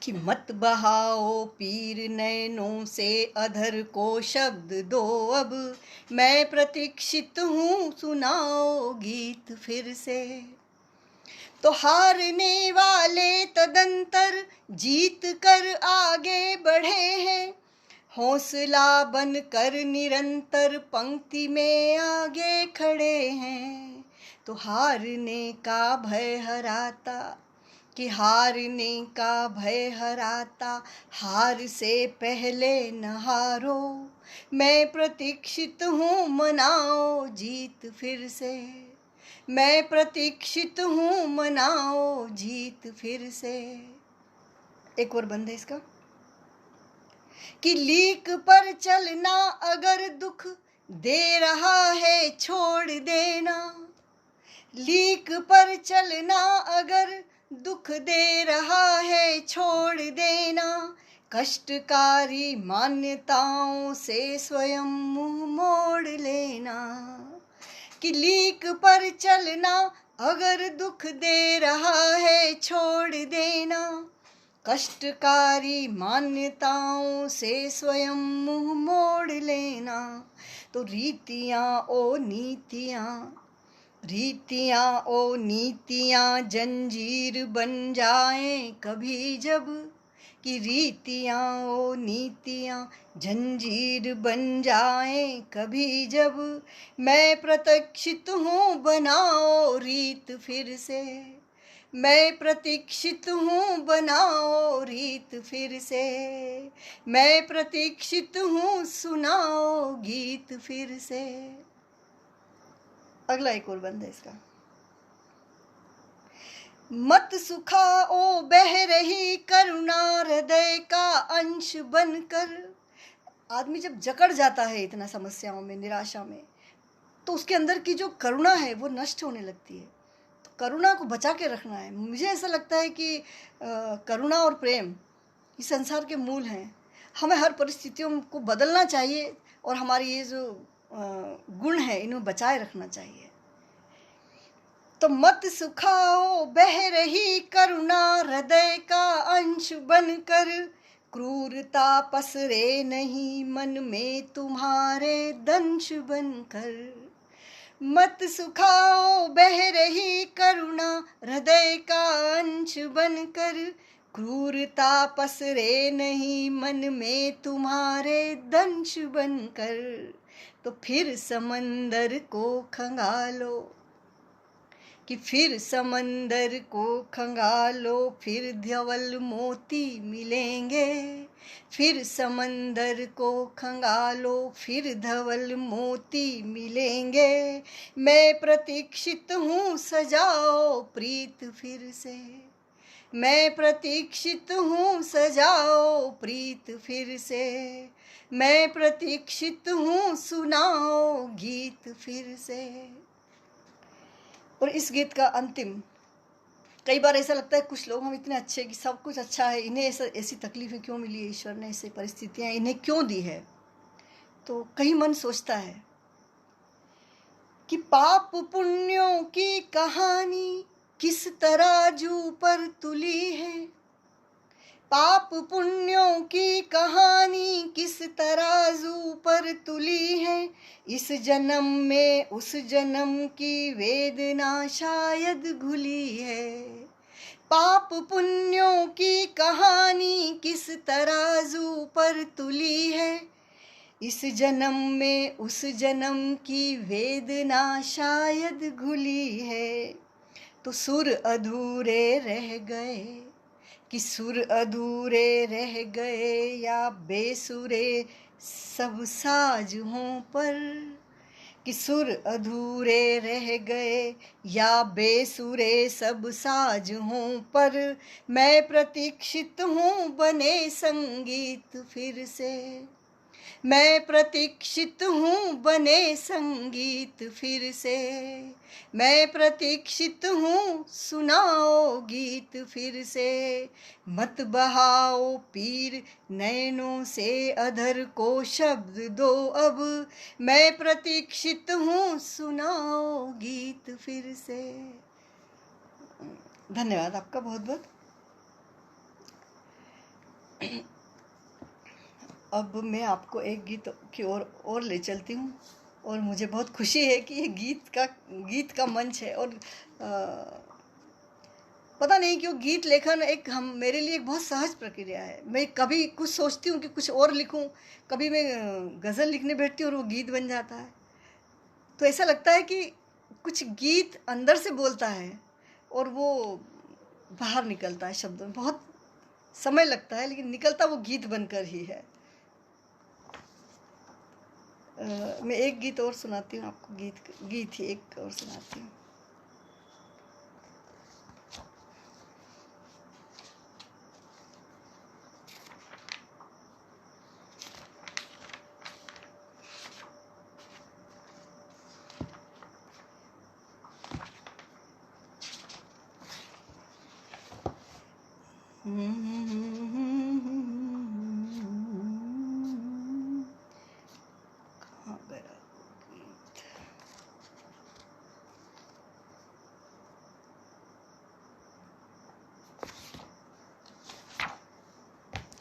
कि मत बहाओ पीर नैनों से अधर को शब्द दो अब, मैं प्रतीक्षित हूँ सुनाओ गीत फिर से। तो हारने वाले तदंतर जीत कर आगे बढ़े हैं, हौसला बनकर निरंतर पंक्ति में आगे खड़े हैं। तो हारने का भय हराता, कि हारने का भय हराता, हार से पहले न हारो, मैं प्रतीक्षित हूँ मनाओ जीत फिर से, मैं प्रतीक्षित हूँ मनाओ जीत फिर से। एक और बंद है इसका, कि लीक पर चलना अगर दुख दे रहा है छोड़ देना, लीक पर चलना अगर दुख दे रहा है छोड़ देना, कष्टकारी मान्यताओं से स्वयं मुंह मोड़ लेना। कि लीक पर चलना अगर दुख दे रहा है छोड़ देना, कष्टकारी मान्यताओं से स्वयं मुंह मोड़ लेना। तो रीतियाँ ओ नीतियाँ, रीतियाँ ओ नीतियाँ जंजीर बन जाएं कभी जब, कि रीतियाँ ओ नीतियाँ जंजीर बन जाएं कभी जब, मैं प्रतीक्षित हूँ बनाओ रीत फिर से, मैं प्रतीक्षित हूँ बनाओ रीत फिर से, मैं प्रतीक्षित हूँ सुनाओ गीत फिर से। अगला एक और बंद है इसका। मत सुखाओ बह रही करुणा हृदय का अंश बनकर। आदमी जब जकड़ जाता है इतना समस्याओं में, निराशा में, तो उसके अंदर की जो करुणा है वो नष्ट होने लगती है। तो करुणा को बचा के रखना है। मुझे ऐसा लगता है कि करुणा और प्रेम इस संसार के मूल हैं। हमें हर परिस्थितियों को बदलना चाहिए और हमारी ये जो गुण है इन्हें बचाए रखना चाहिए। तो मत सुखाओ बह रही करुणा हृदय का अंश बनकर, क्रूरता पसरे नहीं मन में तुम्हारे दंश बनकर। मत सुखाओ बह रही करुणा हृदय का अंश बनकर, क्रूरता पसरे नहीं मन में तुम्हारे दंश बनकर। तो फिर समंदर को खंगालो, कि फिर समंदर को खंगालो फिर धवल मोती मिलेंगे, फिर समंदर को खंगालो फिर धवल मोती मिलेंगे। मैं प्रतीक्षित हूँ सजाओ प्रीत फिर से, मैं प्रतीक्षित हूँ सजाओ प्रीत फिर से, मैं प्रतीक्षित हूँ सुनाओ गीत फिर से। और इस गीत का अंतिम, कई बार ऐसा लगता है कुछ लोग हम इतने अच्छे कि सब कुछ अच्छा है, इन्हें ऐसी तकलीफ़ें क्यों मिली है, ईश्वर ने ऐसी परिस्थितियाँ इन्हें क्यों दी है। तो कहीं मन सोचता है कि पाप पुण्यों की कहानी किस तराजू पर तुली है, पाप पुण्यों की कहानी किस तराजू पर तुली है। इस जन्म में उस जन्म की वेदना शायद घुली है, पाप पुण्यों की कहानी किस तराजू पर तुली है। इस जन्म में उस जन्म की वेदना शायद घुली है। तो सुर अधूरे रह गए कि सुर अधूरे रह गए या बेसुरे सब साज हों पर, कि सुर अधूरे रह गए या बेसुरे सब साज हों पर। मैं प्रतीक्षित हूँ बने संगीत फिर से, मैं प्रतीक्षित हूँ बने संगीत फिर से, मैं प्रतीक्षित हूँ सुनाओ गीत फिर से। मत बहाओ पीर नैनों से अधर को शब्द दो अब, मैं प्रतीक्षित हूँ सुनाओ गीत फिर से। धन्यवाद आपका बहुत बहुत। अब मैं आपको एक गीत की ओर ले चलती हूँ, और मुझे बहुत खुशी है कि ये गीत का मंच है। और पता नहीं क्यों गीत लेखन मेरे लिए एक बहुत सहज प्रक्रिया है। मैं कभी कुछ सोचती हूँ कि कुछ और लिखूँ, कभी मैं गज़ल लिखने बैठती हूँ और वो गीत बन जाता है। तो ऐसा लगता है कि कुछ गीत अंदर से बोलता है और वो बाहर निकलता है शब्दों में। बहुत समय लगता है लेकिन निकलता वो गीत बनकर ही है। मैं एक गीत और सुनाती हूँ आपको, गीत ही एक और सुनाती हूँ। कहाँ गया गीत?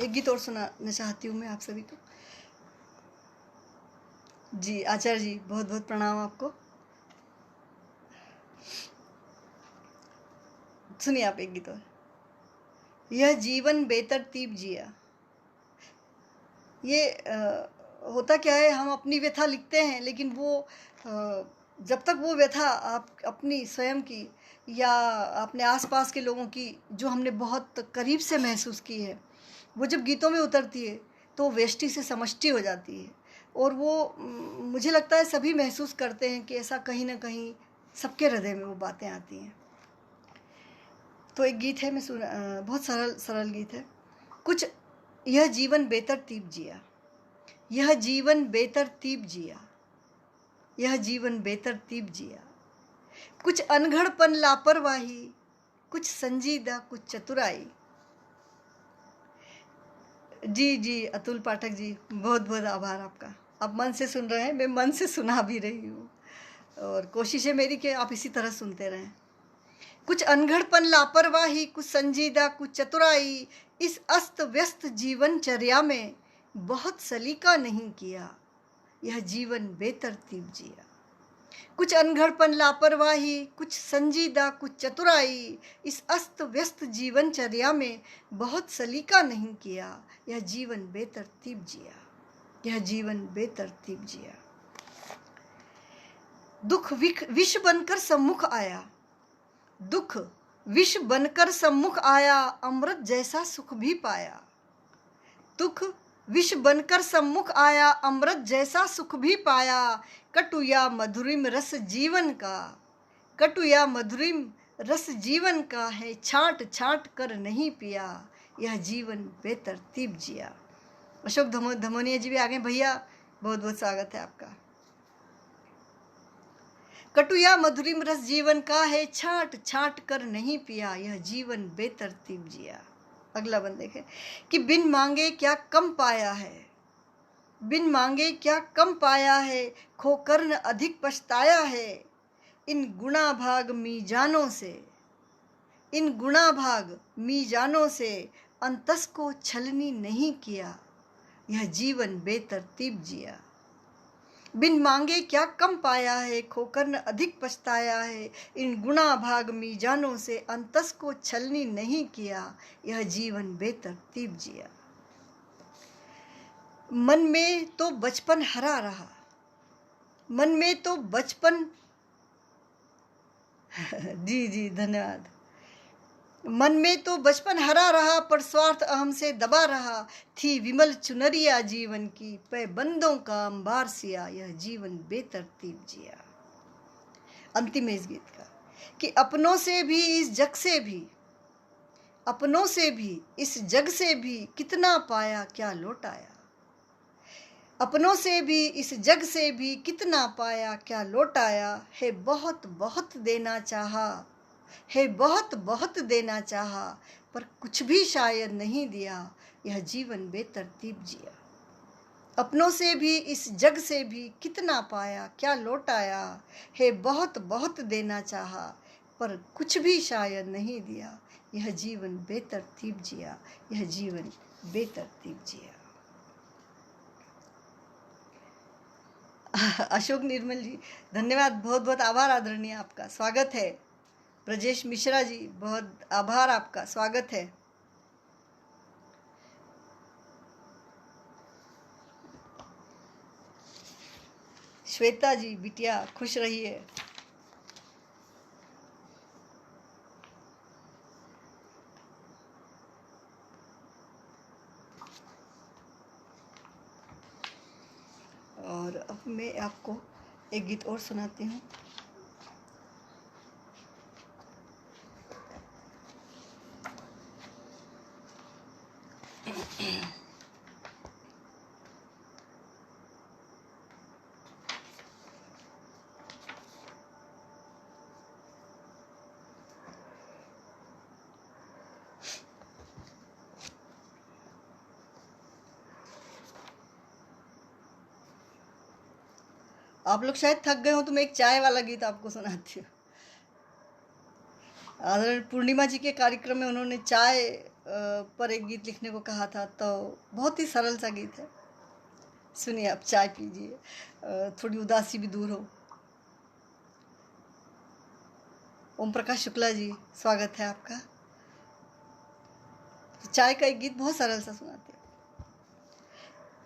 एक गीत और सुनाना चाहती हूँ मैं आप सभी को। जी आचार्य जी, बहुत बहुत प्रणाम आपको। सुनिए आप एक गीत और। यह जीवन बेतरतीब जिया। ये होता क्या है, हम अपनी व्यथा लिखते हैं लेकिन वो जब तक वो व्यथा आप अपनी स्वयं की या अपने आसपास के लोगों की जो हमने बहुत करीब से महसूस की है, वो जब गीतों में उतरती है तो व्यष्टि से समष्टि हो जाती है। और वो मुझे लगता है सभी महसूस करते हैं कि ऐसा कहीं ना कहीं सबके हृदय में वो बातें आती हैं। तो एक गीत है, मैं बहुत सरल सरल गीत है। कुछ यह जीवन बेतरतीब जिया, यह जीवन बेतरतीब जिया, यह जीवन बेतरतीब जिया। कुछ अनघड़पन लापरवाही, कुछ संजीदा कुछ चतुराई। जी जी अतुल पाठक जी, बहुत बहुत आभार आपका। आप मन से सुन रहे हैं, मैं मन से सुना भी रही हूँ, और कोशिश है मेरी कि आप इसी तरह सुनते रहें। कुछ अनघड़पन लापरवाही, कुछ संजीदा कुछ चतुराई, इस अस्त व्यस्त जीवनचर्या में बहुत सलीका नहीं किया, यह जीवन बेतरतीब जिया। कुछ अनघड़पन लापरवाही, कुछ संजीदा कुछ चतुराई, इस अस्त व्यस्त जीवनचर्या में बहुत सलीका नहीं किया, यह जीवन बेतरतीब जिया, यह जीवन बेतरतीब जिया। दुख विष बनकर सम्मुख आया, दुख विष बनकर सम्मुख आया, अमृत जैसा सुख भी पाया। दुख विष बनकर सम्मुख आया, अमृत जैसा सुख भी पाया। कटु या मधुरिम रस जीवन का, कटु या मधुरिम रस जीवन का है, छांट छांट कर नहीं पिया, यह जीवन बेतरतीब जिया। अशोक धमोनिया जी भी आ गए भैया, बहुत बहुत स्वागत है आपका। कटु या मधुरिम रस जीवन का है, छांट छांट कर नहीं पिया, यह जीवन बेतरतीब जिया। अगला बंद देखें कि बिन मांगे क्या कम पाया है, बिन मांगे क्या कम पाया है, खोकर न अधिक पछताया है। इन गुणा भाग मीजानों से, इन गुणा भाग मीजानों से, अंतस को छलनी नहीं किया, यह जीवन बेतरतीब जिया। बिन मांगे क्या कम पाया है, खोकर न अधिक पछताया है। इन गुणा भाग मीजानों से, अंतस को छलनी नहीं किया, यह जीवन बेतरतीब जिया। मन में तो बचपन हरा रहा, मन में तो बचपन जी जी धन्यवाद। मन में तो बचपन हरा रहा, पर स्वार्थ अहम से दबा रहा। थी विमल चुनरिया जीवन की, पैबंदों का अंबार सिया, यह जीवन बेतरतीब जिया। अंतिम है इस गीत का कि अपनों से भी इस जग से भी, अपनों से भी इस जग से भी, कितना पाया क्या लौटाया। अपनों से भी इस जग से भी, कितना पाया क्या लौटाया। है बहुत बहुत देना चाहा, है बहुत बहुत देना चाहा, पर कुछ भी शायद नहीं दिया, यह जीवन बेतरतीब जिया। अपनों से भी इस जग से भी, कितना पाया क्या लौटाया। है बहुत बहुत देना चाहा, पर कुछ भी शायद नहीं दिया, यह जीवन बेतरतीब जिया, यह जीवन बेतरतीब जिया। अशोक निर्मल जी धन्यवाद, बहुत बहुत आभार आदरणीय, आपका स्वागत है। ब्रजेश मिश्रा जी बहुत आभार, आपका स्वागत है। श्वेता जी बिटिया खुश रहिए। और अब मैं आपको एक गीत और सुनाती हूँ। आप लोग शायद थक गए हो तो मैं एक चाय वाला गीत आपको सुनाती हूँ। आदरणीय पूर्णिमा जी के कार्यक्रम में उन्होंने चाय पर एक गीत लिखने को कहा था, तो बहुत ही सरल सा गीत है, सुनिए आप, चाय पीजिए, थोड़ी उदासी भी दूर हो। ओम प्रकाश शुक्ला जी स्वागत है आपका। चाय का एक गीत बहुत सरल सा सुनाते हैं।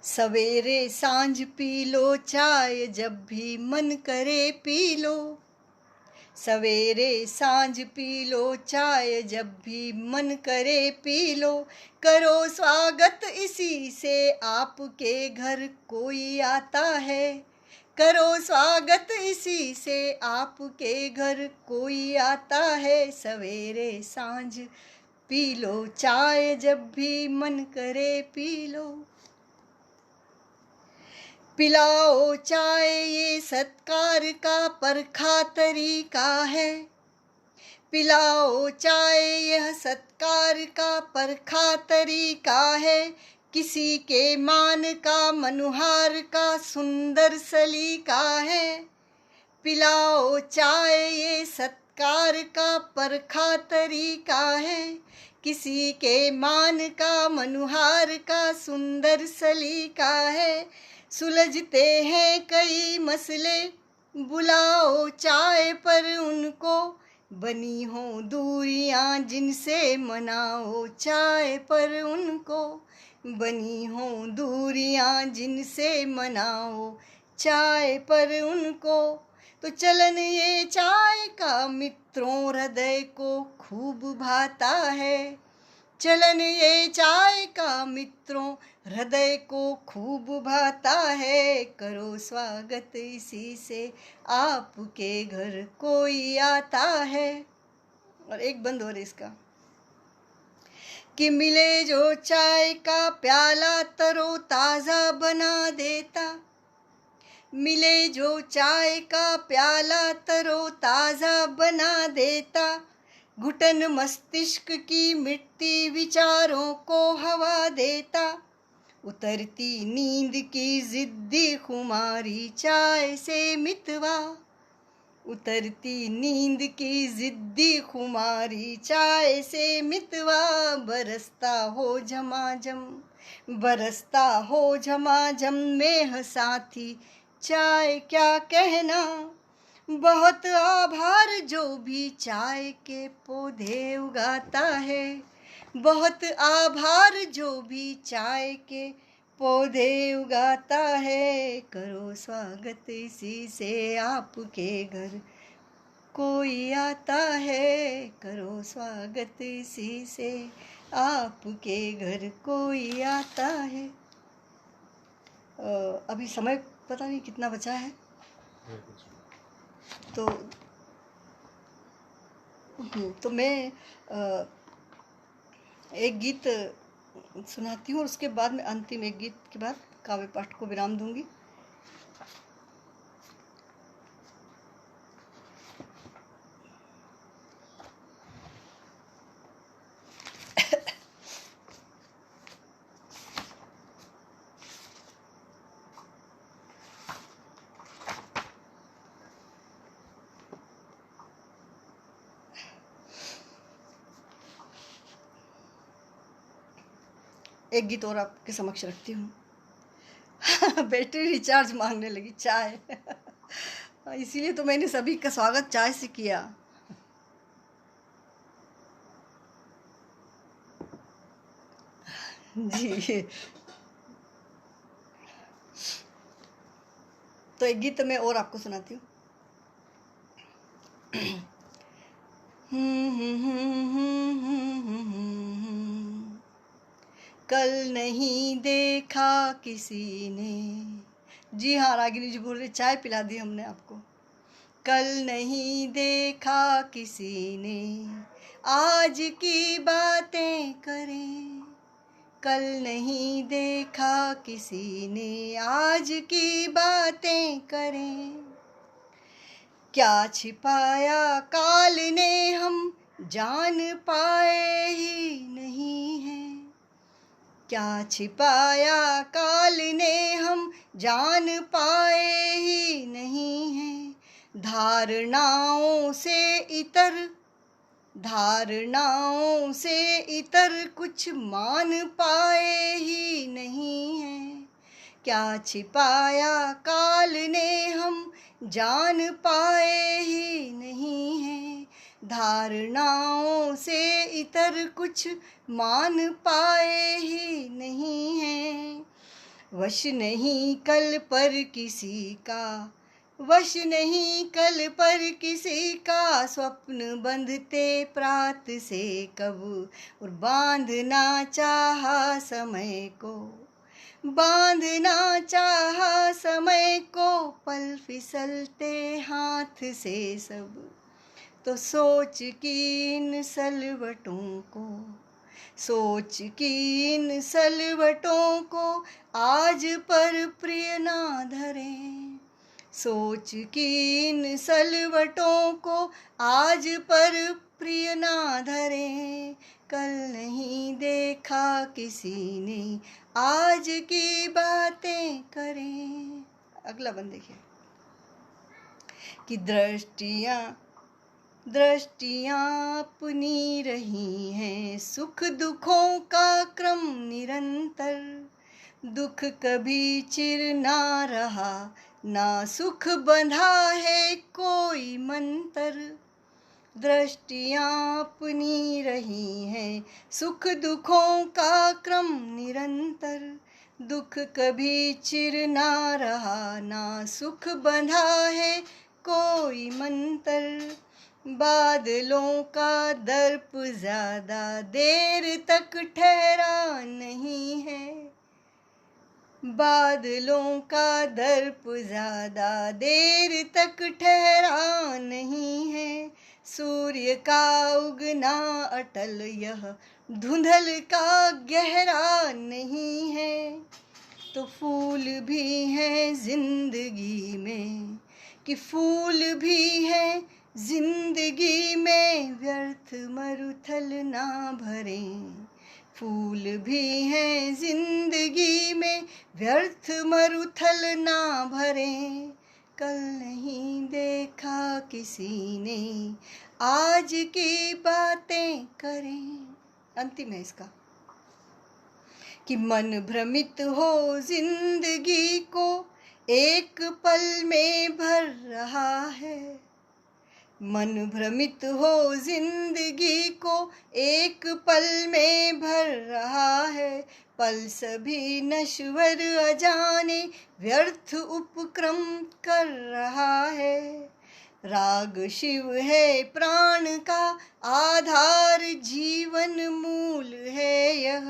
सवेरे सांझ पी लो चाय, जब भी मन करे पी लो। सवेरे सांझ पी लो चाय, जब भी मन करे पी लो। करो स्वागत इसी से, आपके घर कोई आता है। करो स्वागत इसी से, आपके घर कोई आता है। सवेरे सांझ पी लो चाय, जब भी मन करे पी लो। पिलाओ चाय ये सत्कार का परखा तरीका है। पिलाओ चाय यह सत्कार का परखा तरीका है। किसी के मान का मनुहार का सुंदर सलीका है। पिलाओ चाय ये सत्कार का परखा तरीका है। किसी के मान का मनुहार का सुंदर सलीका है। सुलझते हैं कई मसले, बुलाओ चाय पर उनको। बनी हो दूरियां जिनसे, मनाओ चाय पर उनको। बनी हो दूरियां जिनसे, मनाओ चाय पर उनको। तो चलन ये चाय का मित्रों हृदय को खूब भाता है। चलन ये चाय का मित्रों हृदय को खूब भाता है। करो स्वागत इसी से आपके घर कोई आता है। और एक बंद और इसका कि मिले जो चाय का प्याला तरो ताज़ा बना देता। मिले जो चाय का प्याला तरो ताज़ा बना देता। घुटन मस्तिष्क की मिट्टी विचारों को हवा देता। उतरती नींद की जिद्दी खुमारी चाय से मितवा। उतरती नींद की जिद्दी खुमारी चाय से मितवा। बरसता हो झमाझम, बरसता हो झमाझम में साथी चाय क्या कहना। बहुत आभार जो भी चाय के पौधे उगाता है। बहुत आभार जो भी चाय के पौधे उगाता है। करो स्वागत इसी से आपके घर कोई आता है। करो स्वागत इसी से आपके घर कोई आता है। अभी समय पता नहीं कितना बचा है, तो मैं एक गीत सुनाती हूँ और उसके बाद में अंतिम एक गीत के बाद काव्य पाठ को विराम दूंगी। एक गीत और आपके समक्ष रखती हूँ। बैटरी रिचार्ज मांगने लगी चाय। इसीलिए तो मैंने सभी का स्वागत चाय से किया। जी, तो एक गीत मैं और आपको सुनाती हूँ। कल नहीं देखा किसी ने। जी हाँ रागिनी जी बोल रहे चाय पिला दी हमने आपको। कल नहीं देखा किसी ने आज की बातें करें। कल नहीं देखा किसी ने आज की बातें करें। क्या छिपाया काल ने हम जान पाए ही नहीं है। क्या छिपाया काल ने हम जान पाए ही नहीं है। धारणाओं से इतर कुछ मान पाए ही नहीं है। क्या छिपाया काल ने हम जान पाए ही नहीं है। धारणाओं से इतर कुछ मान पाए ही नहीं है। वश नहीं कल पर किसी का, वश नहीं कल पर किसी का। स्वप्न बंधते प्रात से कब और बांधना चाहा समय को। बांधना चाहा समय को पल फिसलते हाथ से सब। तो सोच की इन सलवटों को, सोच की इन सलवटों को आज पर प्रिय ना धरें। सोच की इन सलवटों को आज पर प्रिय ना धरें। कल नहीं देखा किसी ने आज की बातें करें। अगला बंद देखिए कि दृष्टियाँ अपनी रही हैं। सुख दुखों का क्रम निरंतर। दुख कभी चिर ना रहा, ना सुख बंधा है कोई मंतर। दृष्टियाँ अपनी रही हैं। सुख दुखों का क्रम निरंतर। दुख कभी चिर ना रहा, ना सुख बंधा है कोई मंतर, बादलों का दर्प ज्यादा देर तक ठहरा नहीं है, बादलों का दर्प ज्यादा देर तक ठहरा नहीं है, सूर्य का उगना अटल यह धुंधल का गहरा नहीं है, तो फूल भी हैं जिंदगी में, कि फूल भी हैं जिंदगी में, व्यर्थ मरुथल ना भरें, फूल भी हैं जिंदगी में, व्यर्थ मरुथल ना भरें, कल नहीं देखा किसी ने, आज की बातें करें। अंतिम है इसका, कि मन भ्रमित हो जिंदगी को एक पल में भर रहा है, मन भ्रमित हो जिंदगी को एक पल में भर रहा है, पल सभी नश्वर अजाने व्यर्थ उपक्रम कर रहा है, राग शिव है प्राण का आधार, जीवन मूल है यह,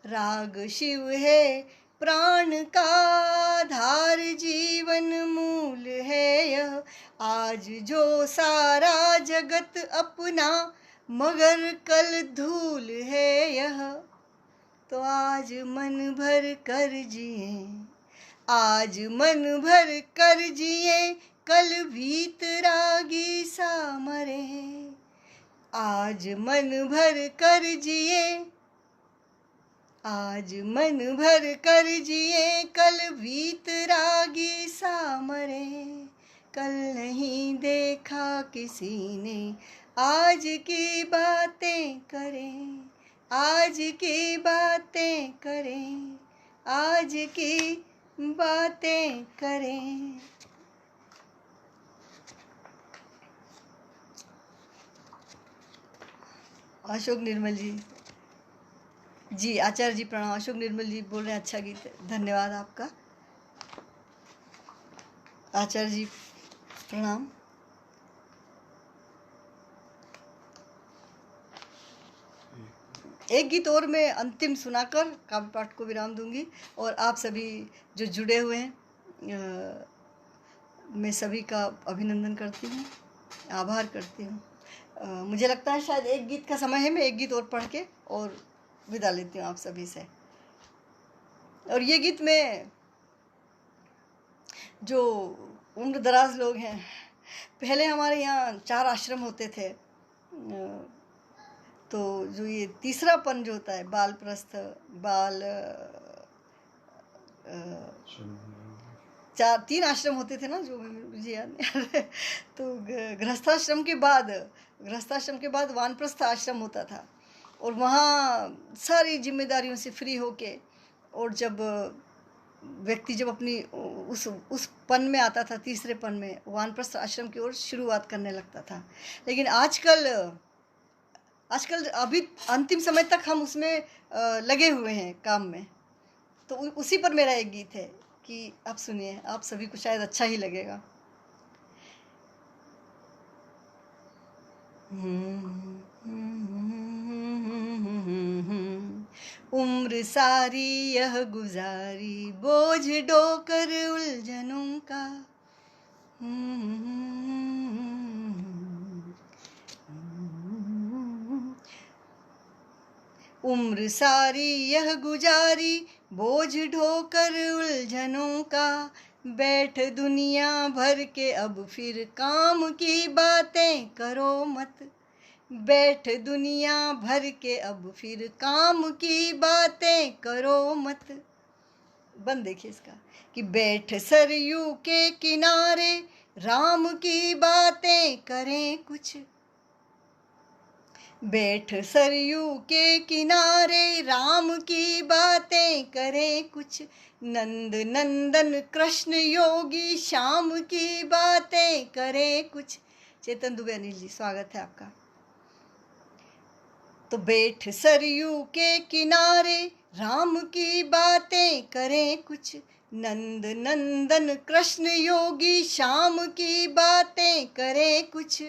राग शिव है प्राण का आधार, जीवन मूल है यह, आज जो सारा जगत अपना मगर कल धूल है यह, तो आज मन भर कर जिए, आज मन भर कर जिए, कल वीतरागी सा मरे, आज मन भर कर जिए, आज मन भर कर जिए, कल वीतरागी सा मरे, कल नहीं देखा किसी ने, आज की बातें करें, आज की बातें करें, आज की बातें करें। अशोक निर्मल जी, आचार्य जी प्रणाम। अशोक निर्मल जी बोल रहे हैं अच्छा गीत है, धन्यवाद आपका। आचार्य जी प्रणाम। एक गीत और मैं अंतिम सुनाकर काव्य पाठ को विराम दूंगी, और आप सभी जो जुड़े हुए हैं मैं सभी का अभिनंदन करती हूँ, आभार करती हूँ। मुझे लगता है शायद एक गीत का समय है, मैं एक गीत और पढ़ के और विदा लेती हूँ आप सभी से। और ये गीत में जो उम्र दराज लोग हैं, पहले हमारे यहाँ 4 आश्रम होते थे, तो जो ये तीसरापन जो होता है, बाल प्रस्थ, बाल 3 आश्रम होते थे ना, जो मुझे याद नहीं। तो गृहस्थाश्रम के बाद वानप्रस्थ आश्रम होता था, और वहाँ सारी जिम्मेदारियों से फ्री होके, और जब व्यक्ति जब अपनी उस पन में आता था, तीसरे पन में, वानप्रस्थ आश्रम की ओर शुरुआत करने लगता था। लेकिन आजकल अभी अंतिम समय तक हम उसमें लगे हुए हैं काम में। तो उसी पर मेरा एक गीत है कि आप सुनिए, आप सभी को शायद अच्छा ही लगेगा। उम्र सारी यह गुजारी बोझ ढोकर उलझनों का, उम्र सारी यह गुजारी बोझ ढोकर उलझनों का, बैठ दुनिया भर के अब फिर काम की बातें करो मत, बैठ दुनिया भर के अब फिर काम की बातें करो मत। बंद देखिए इसका, कि बैठ सरयू के किनारे राम की बातें करें कुछ, बैठ सरयू के किनारे राम की बातें करें कुछ, नंद नंदन कृष्ण योगी श्याम की बातें करें कुछ। चेतन दुबे अनिल जी, स्वागत है आपका। तो बैठ सरयू के किनारे राम की बातें करें कुछ, नंद नंदन कृष्ण योगी शाम की बातें करे कुछ,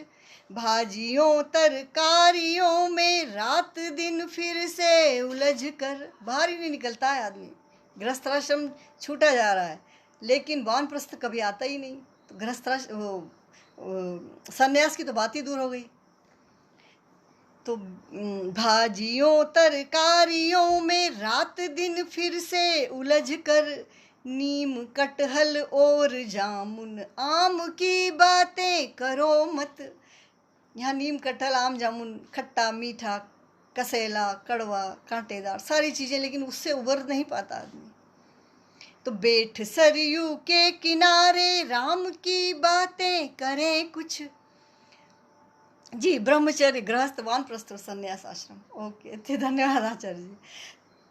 भाजियों तरकारियों में रात दिन फिर से उलझ कर। बाहर ही नहीं निकलता है आदमी, गृहस्थाश्रम छूटा जा रहा है, लेकिन वानप्रस्थ कभी आता ही नहीं। तो सन्यास की तो बात ही दूर हो गई। तो भाजियों तरकारियों में रात दिन फिर से उलझ कर, नीम कटहल और जामुन आम की बातें करो मत। यहाँ नीम कटहल आम जामुन, खट्टा मीठा कसेला कड़वा कांटेदार सारी चीज़ें, लेकिन उससे उबर नहीं पाता आदमी। तो बैठ सरयू के किनारे राम की बातें करें कुछ। जी, ब्रह्मचर्य, गृहस्थ, वानप्रस्थ, संन्यास आश्रम। ओके, धन्यवाद आचार्य जी।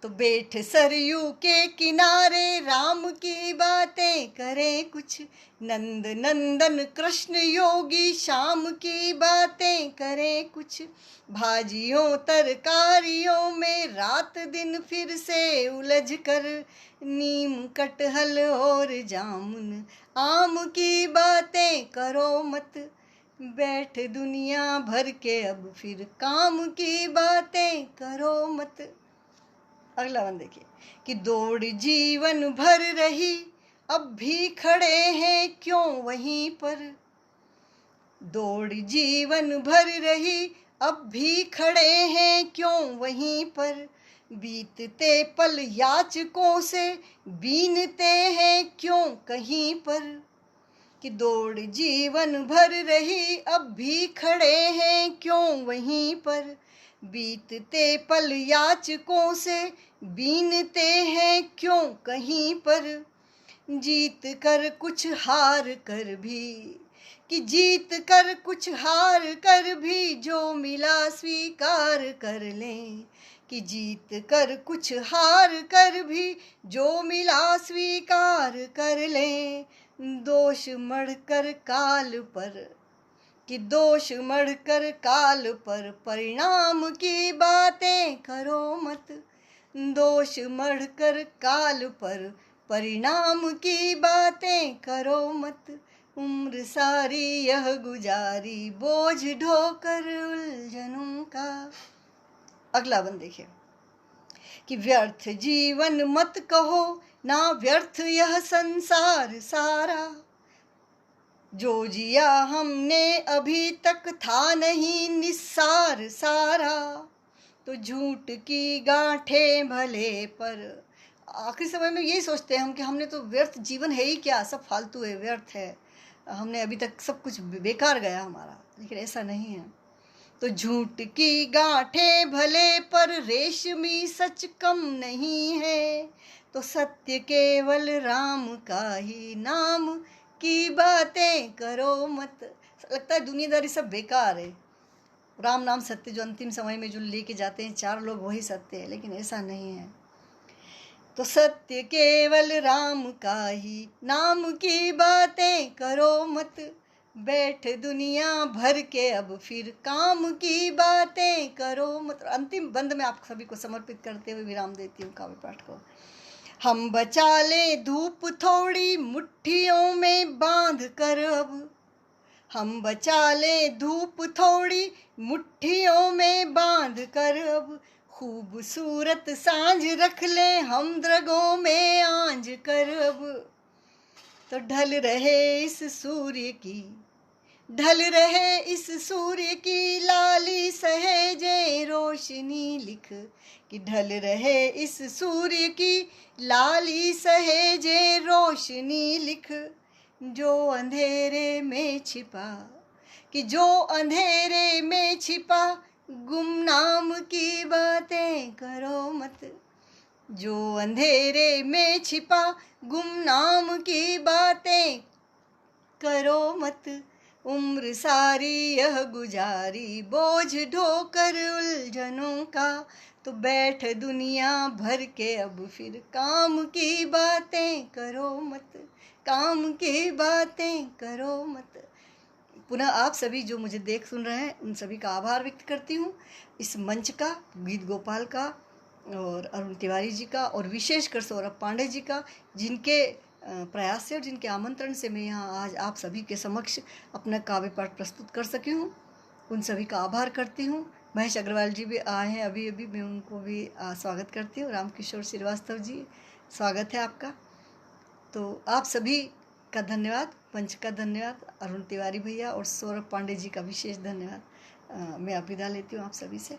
तो बैठ सरयू के किनारे राम की बातें करें कुछ, नंद नंदन कृष्ण योगी शाम की बातें करें कुछ, भाजियों तरकारियों में रात दिन फिर से उलझ कर, नीम कटहल और जामुन आम की बातें करो मत, बैठ दुनिया भर के अब फिर काम की बातें करो मत। अगला वन देखिए कि दौड़ जीवन भर रही अब भी खड़े हैं क्यों वहीं पर, दौड़ जीवन भर रही अब भी खड़े हैं क्यों वहीं पर, बीतते पल याचकों से बीनते हैं क्यों कहीं पर, कि दौड़ जीवन भर रही अब भी खड़े हैं क्यों वहीं पर, बीतते पल याचकों से बीनते हैं क्यों कहीं पर, जीत कर कुछ हार कर भी, कि जीत कर कुछ हार कर भी जो मिला स्वीकार कर लें, कि जीत कर कुछ हार कर भी जो मिला स्वीकार कर लें, दोष मढ़कर काल पर, कि दोष मढ़कर काल पर परिणाम की बातें करो मत, दोष मढ़कर काल पर परिणाम की बातें करो मत, उम्र सारी यह गुजारी बोझ ढोकर उलझनों का। अगला वन देखिए कि व्यर्थ जीवन मत कहो ना व्यर्थ यह संसार सारा, जो जिया हमने अभी तक था नहीं निस्सार सारा, तो झूठ की गांठें भले पर। आखिरी समय में यही सोचते हैं हम कि हमने तो व्यर्थ जीवन है ही क्या, सब फालतू है, व्यर्थ है, हमने अभी तक सब कुछ बेकार गया हमारा, लेकिन ऐसा नहीं है। तो झूठ की गांठें भले पर रेशमी सच कम नहीं है, तो सत्य केवल राम का ही नाम की बातें करो मत। लगता है दुनियादारी सब बेकार है, राम नाम सत्य, जो अंतिम समय में जो लेके जाते हैं चार लोग वही सत्य है, लेकिन ऐसा नहीं है। तो सत्य केवल राम का ही नाम की बातें करो मत, बैठ दुनिया भर के अब फिर काम की बातें करो मत। अंतिम बंद में आप सभी को समर्पित करते हुए विराम देती हूँ काव्य पाठ को। हम बचा ले धूप थोड़ी मुट्ठियों में बांध कर अब, हम बचा ले धूप थोड़ी मुट्ठियों में बांध कर अब, खूबसूरत सांझ रख ले हम द्रगों में आंज कर अब, तो ढल रहे इस सूर्य की, ढल रहे इस सूर्य की लाली सहेजे रोशनी लिख, कि ढल रहे इस सूर्य की लाली सहेजे रोशनी लिख, जो अंधेरे में छिपा, कि जो अंधेरे में छिपा गुमनाम की बातें करो मत, जो अंधेरे में छिपा गुमनाम की बातें करो मत, उम्र सारी यह गुजारी बोझ ढोकर उलझनों का, तो बैठ दुनिया भर के अब फिर काम की बातें करो मत, काम की बातें करो मत। पुनः आप सभी जो मुझे देख सुन रहे हैं उन सभी का आभार व्यक्त करती हूँ, इस मंच का, गीत गोपाल का, और अरुण तिवारी जी का, और विशेषकर सौरभ पांडे जी का, जिनके प्रयास से और जिनके आमंत्रण से मैं यहाँ आज आप सभी के समक्ष अपना काव्य पाठ प्रस्तुत कर सकी हूँ। उन सभी का आभार करती हूँ। महेश अग्रवाल जी भी आए हैं अभी अभी, मैं उनको भी स्वागत करती हूँ। रामकिशोर श्रीवास्तव जी, स्वागत है आपका। तो आप सभी का धन्यवाद, मंच का धन्यवाद, अरुण तिवारी भैया और सौरभ पांडे जी का विशेष धन्यवाद। मैं अब विदा लेती हूँ आप सभी से।